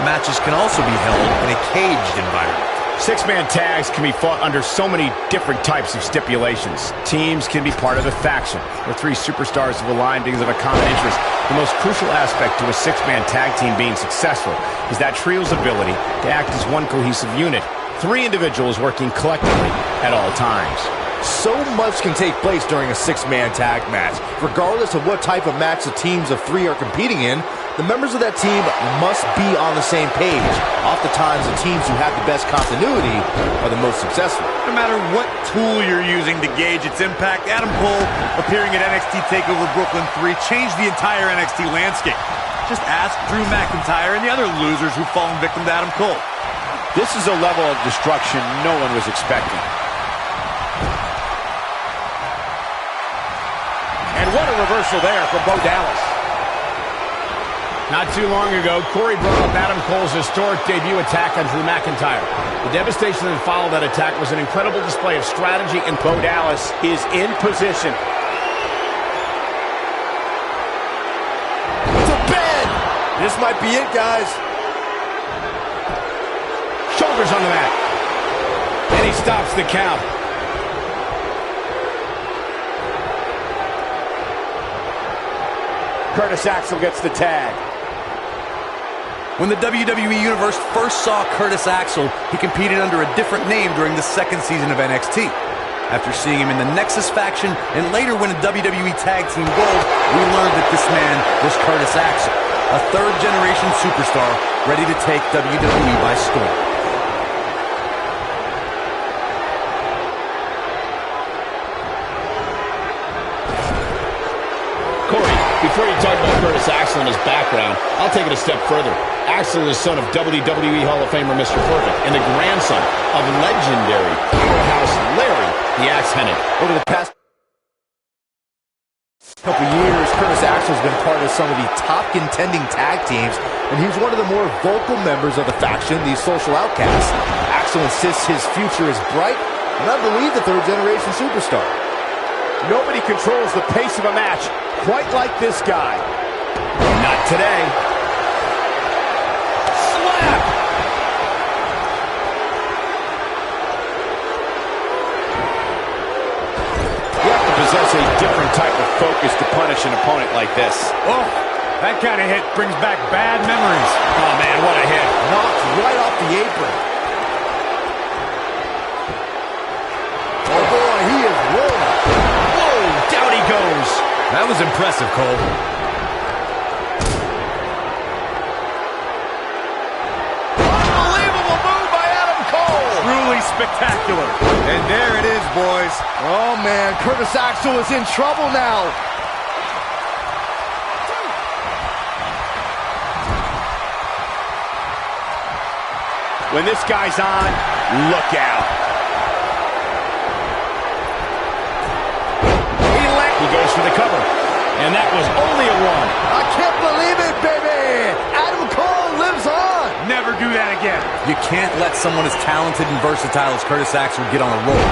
Matches can also be held in a caged environment. Six-man tags can be fought under so many different types of stipulations. Teams can be part of a faction, where 3 superstars have aligned because of a common interest. The most crucial aspect to a six-man tag team being successful is that trio's ability to act as one cohesive unit. 3 individuals working collectively at all times. So much can take place during a six-man tag match. Regardless of what type of match the teams of 3 are competing in, the members of that team must be on the same page. Oftentimes, the teams who have the best continuity are the most successful. No matter what tool you're using to gauge its impact, Adam Cole appearing at NXT TakeOver Brooklyn 3 changed the entire NXT landscape. Just ask Drew McIntyre and the other losers who've fallen victim to Adam Cole. This is a level of destruction no one was expecting. And what a reversal there from Bo Dallas. Not too long ago, Corey brought up Adam Cole's historic debut attack on Drew McIntyre. The devastation that followed that attack was an incredible display of strategy, and Bo Dallas Is in position. This might be it, guys. Shoulders on the mat. And he stops the count. Curtis Axel gets the tag. When the WWE Universe first saw Curtis Axel, he competed under a different name during the second season of NXT. After seeing him in the Nexus faction and later winning WWE Tag Team Gold, we learned that this man was Curtis Axel, a third-generation superstar ready to take WWE by storm. Corey, before you talk about Curtis Axel and his background, I'll take it a step further. Axel is the son of WWE Hall of Famer Mr. Perfect and the grandson of legendary powerhouse Larry the Axe Hennig. Over the past couple years, Curtis Axel's been part of some of the top contending tag teams, and he's one of the more vocal members of the faction, the Social Outcasts. Axel insists his future is bright, and I believe the third-generation superstar. Nobody controls the pace of a match quite like this guy. Not today. Slap! You have to possess a different type of focus to punish an opponent like this. Oh, that kind of hit brings back bad memories. Oh, man, what a hit. Knocked right off the apron. Oh, boy, he is rolling. Whoa, down he goes. That was impressive, Cole. Unbelievable move by Adam Cole. Truly spectacular. And there it is, boys. Oh, man, Curtis Axel is in trouble now. When this guy's on, look out. He goes for the cover. And that was only a one. I can't believe it, baby. Adam Cole lives on. Never do that again. You can't let someone as talented and versatile as Curtis Axel get on a roll.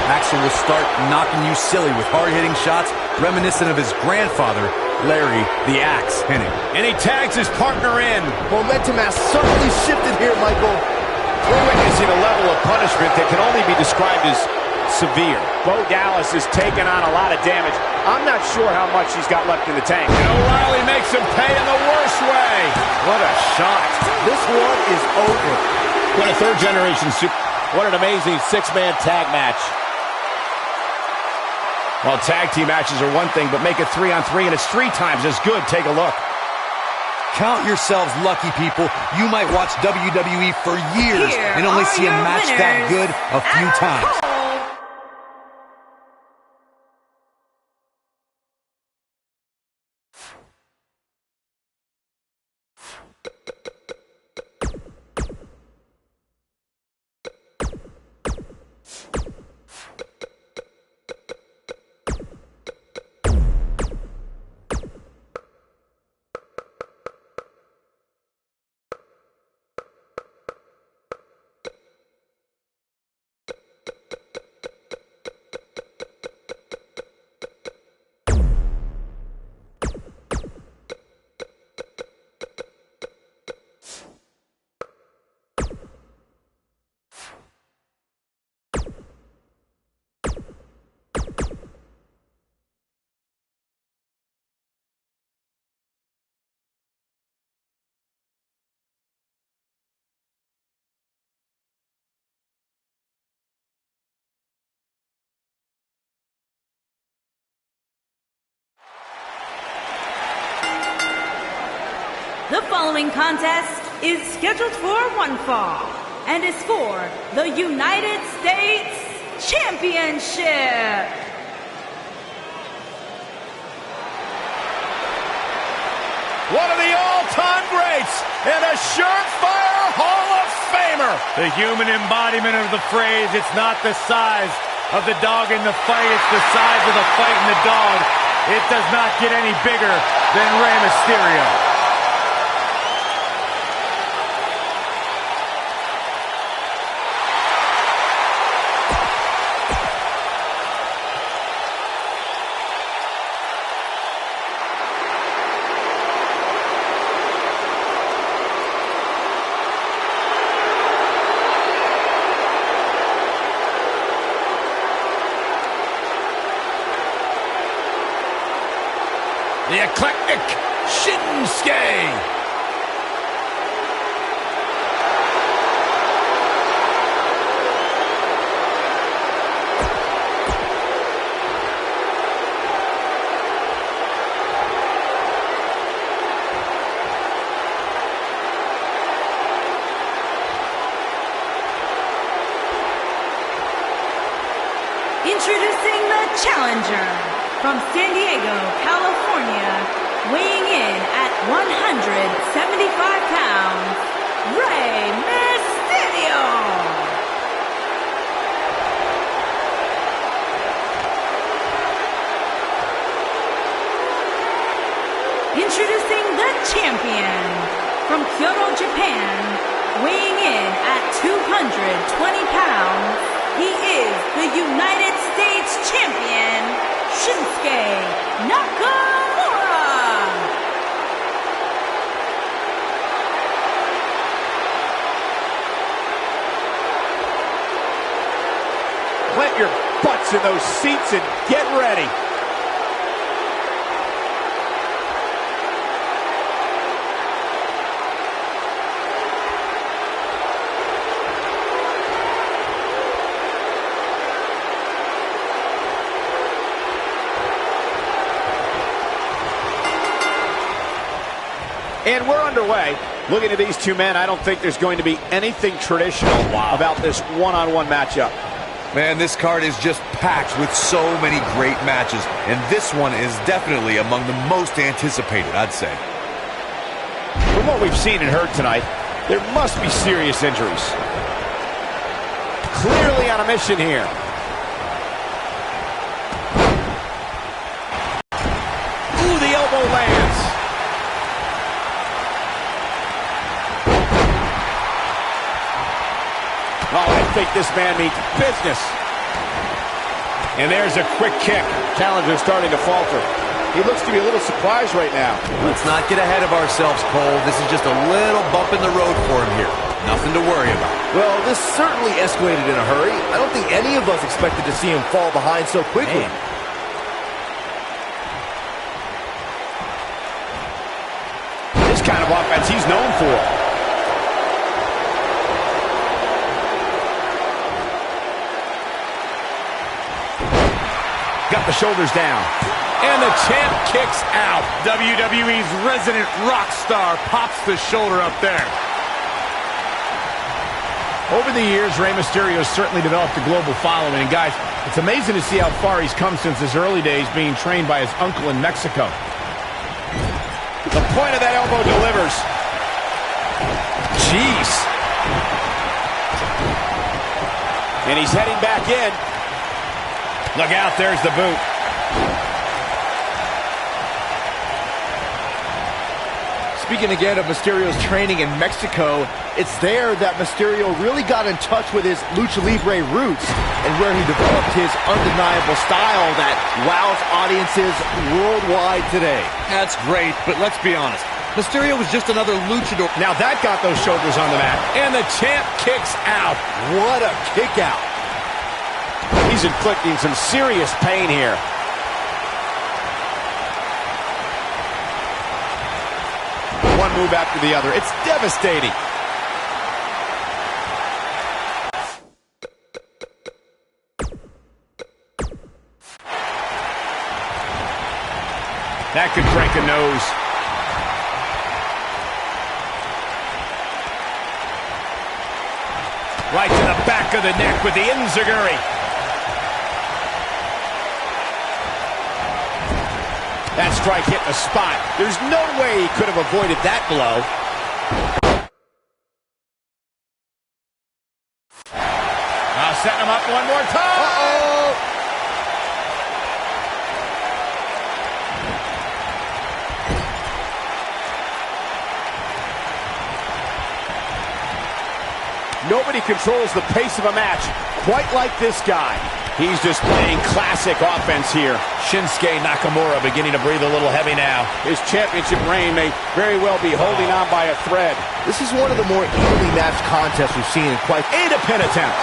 Axel will start knocking you silly with hard-hitting shots reminiscent of his grandfather, Larry the Axe Hennig. And he tags his partner in. Momentum has certainly shifted here, Michael. We're witnessing a level of punishment that can only be described as severe. Bo Dallas has taken on a lot of damage. I'm not sure how much he's got left in the tank. And O'Reilly makes him pay in the worst way. What a shot. This one is over. What a third-generation super. What an amazing six-man tag match. Well, tag team matches are one thing, but make it 3-on-3 and it's 3 times as good. Take a look. Count yourselves lucky, people. You might watch WWE for years Here and only are see a your match that winners, good a few Adam times. Cole. The following contest is scheduled for one fall and is for the United States Championship. One of the all-time greats and a surefire Hall of Famer. The human embodiment of the phrase, it's not the size of the dog in the fight, it's the size of the fight in the dog. It does not get any bigger than Rey Mysterio. The eclectic Shinsuke. Introducing the challenger from San Diego, California, weighing in at 175 pounds, Rey Mysterio. Introducing the champion from Kyoto, Japan, weighing in at 220 pounds, he is the United States Champion, Shinsuke Nakamura. Plant your butts in those seats and get ready. And we're underway. Looking at these two men, I don't think there's going to be anything traditional about this one-on-one matchup. Man, this card is just packed with so many great matches, and this one is definitely among the most anticipated, I'd say. From what we've seen and heard tonight, there must be serious injuries. Clearly on a mission here. Ooh, the elbow lands. Oh, I think this man means business. And there's a quick kick. Challenger starting to falter. He looks to be a little surprised right now. Let's not get ahead of ourselves, Cole. This is just a little bump in the road for him here. Nothing to worry about. Well, this certainly escalated in a hurry. I don't think any of us expected to see him fall behind so quickly. Man. This kind of offense he's known for. Got the shoulders down. And the champ kicks out. WWE's resident rock star pops the shoulder up there. Over the years, Rey Mysterio has certainly developed a global following. And guys, it's amazing to see how far he's come since his early days being trained by his uncle in Mexico. The point of that elbow delivers. Jeez. And he's heading back in. Look out, there's the boot. Speaking again of Mysterio's training in Mexico, It's there that Mysterio really got in touch with his Lucha Libre roots and where he developed his undeniable style that wows audiences worldwide today. That's great, but let's be honest. Mysterio was just another luchador. Now that got those shoulders on the mat. And the champ kicks out. What a kick out. He's inflicting some serious pain here. One move after the other. It's devastating. That could break a nose. Right to the back of the neck with the enziguri. That strike hit the spot. There's no way he could have avoided that blow. Now setting him up one more time. Nobody controls the pace of a match quite like this guy. He's displaying classic offense here. Shinsuke Nakamura beginning to breathe a little heavy now. His championship reign may very well be holding on by a thread. This is one of the more evenly matched contests we've seen in quite... And a pin attempt.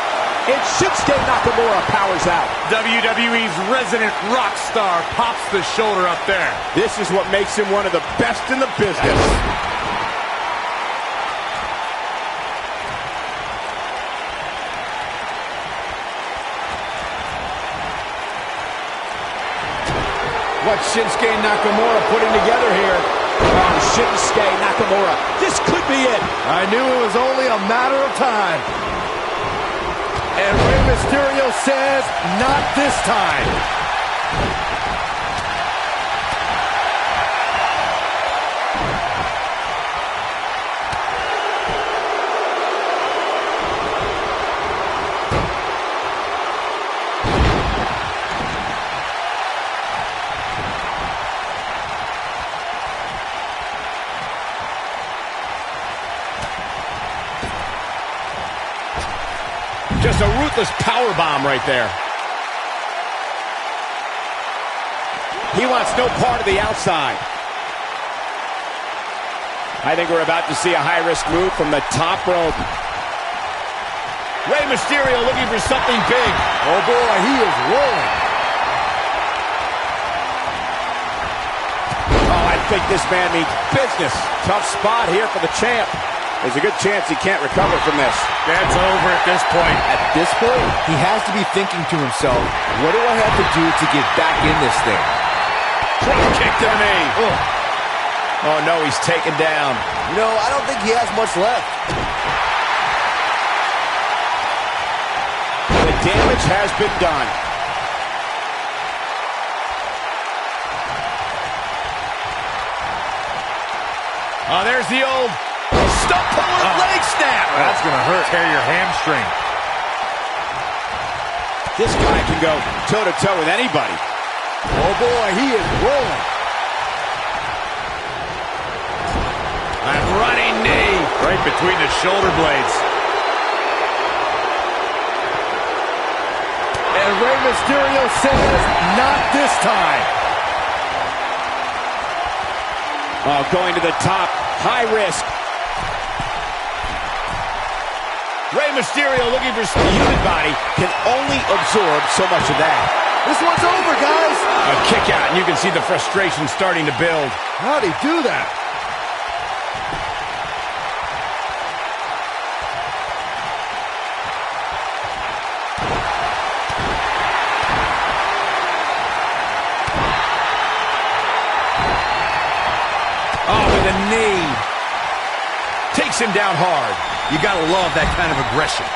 and Shinsuke Nakamura powers out. WWE's resident rock star pops the shoulder up there. This is what makes him one of the best in the business. What's Shinsuke Nakamura putting together here? Oh, Shinsuke Nakamura. This could be it. I knew it was only a matter of time. And Rey Mysterio says, not this time. Just a ruthless power bomb right there. He wants no part of the outside. I think we're about to see a high-risk move from the top rope. Rey Mysterio looking for something big. Oh boy, he is rolling. Oh, I think this man means business. Tough spot here for the champ. There's a good chance he can't recover from this. That's over at this point. At this point, he has to be thinking to himself, what do I have to do to get back in this thing? Drop kick to the knee. Oh, no, he's taken down. You know, I don't think he has much left. The damage has been done. Oh, there's the old stump puller leg snap. That's going to hurt. Tear your hamstring. This guy can go toe-to-toe with anybody. Oh boy, he is rolling. A running knee. Right between the shoulder blades. And Rey Mysterio says, not this time. Oh, going to the top. High risk. Rey Mysterio looking for The human body can only absorb so much of that. This one's over, guys. a kick out, and you can see the frustration starting to build. How'd he do that? Oh, with a knee. Takes him down hard. You gotta love that kind of aggression.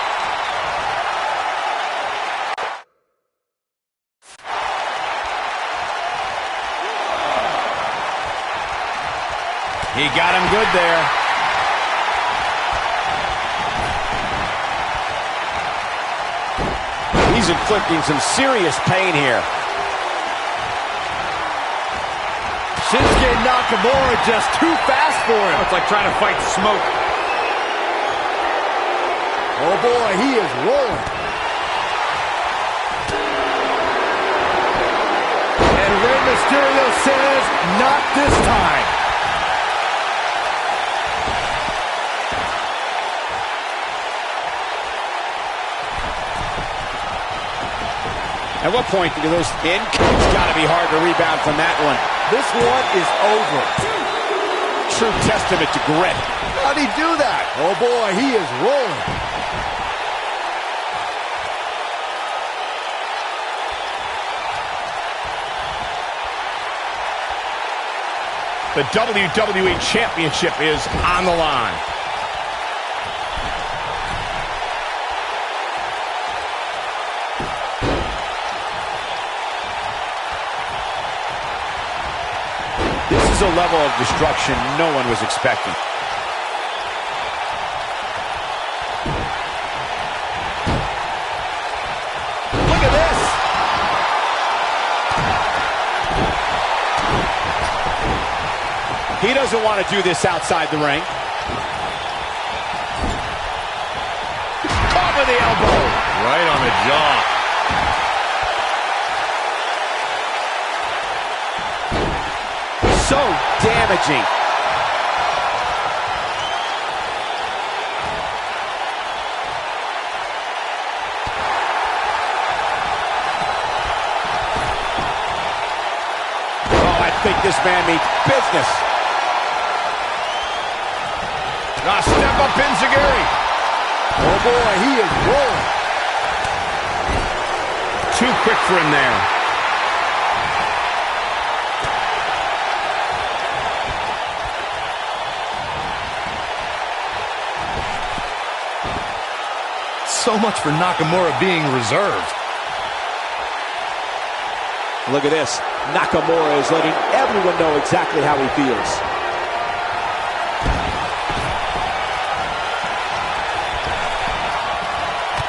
He got him good there. He's inflicting some serious pain here. Shinsuke Nakamura just too fast for him. It's like trying to fight smoke. Oh boy, he is rolling. And Rey Mysterio says, not this time. At what point do those in? It's got to be hard to rebound from that one. This one is over. True testament to grit. How'd he do that? Oh boy, he is rolling. The WWE Championship is on the line. This is a level of destruction no one was expecting. Look at this. He doesn't want to do this outside the ring. Caught with the elbow. Right on the jaw. So damaging. think this man means business. Step up Enziguri. Oh boy, he is rolling. Too quick for him there. So much for Nakamura being reserved. Look at this. Nakamura is letting everyone know exactly how he feels.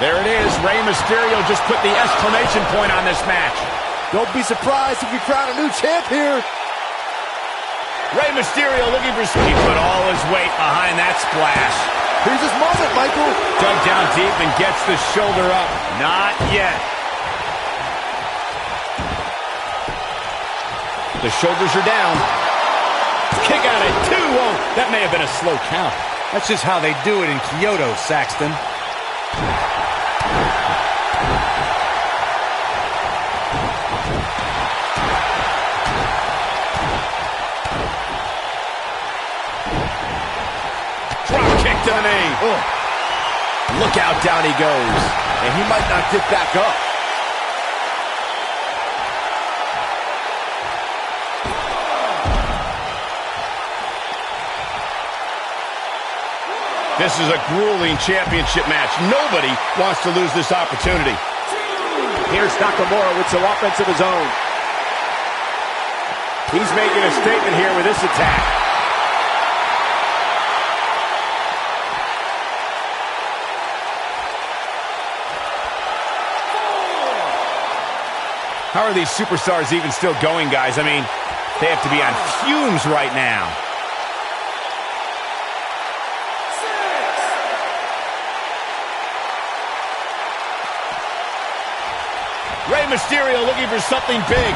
There it is. Rey Mysterio just put the exclamation point on this match. Don't be surprised if we crown a new champ here. Rey Mysterio looking for speed. He put all his weight behind that splash. Here's his moment, Michael. Dug down deep and gets the shoulder up. Not yet. The shoulders are down. Kick out at 2. Oh, that may have been a slow count. That's just how they do it in Kyoto, Saxton. Drop kick to the knee. Oh. Look out, down he goes. And he might not get back up. This is a grueling championship match. Nobody wants to lose this opportunity. Here's Nakamura with some offense of his own. He's making a statement here with this attack. How are these superstars even still going, guys? I mean, they have to be on fumes right now. Rey Mysterio looking for something big.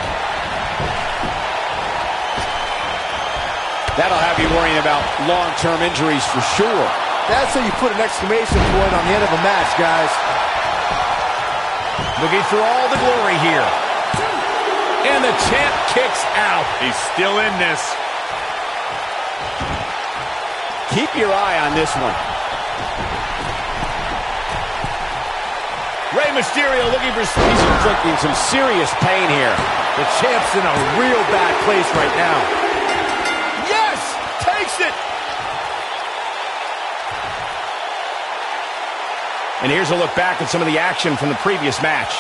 That'll have you worrying about long-term injuries for sure. That's how you put an exclamation point on the end of a match, guys. Looking for all the glory here. And the champ kicks out. He's still in this. Keep your eye on this one. Rey Mysterio looking for... He's inflicting some serious pain here. The champ's in a real bad place right now. Yes! Takes it! And here's a look back at some of the action from the previous match.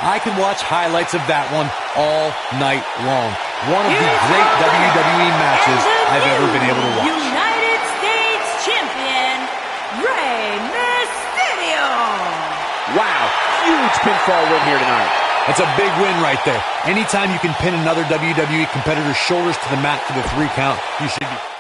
I could watch highlights of that one all night long. One of the great WWE matches I've ever been able to watch. United States Champion, Rey Mysterio. Wow, huge pinfall win here tonight. That's a big win right there. Anytime you can pin another WWE competitor's shoulders to the mat for the 3 count, you should be...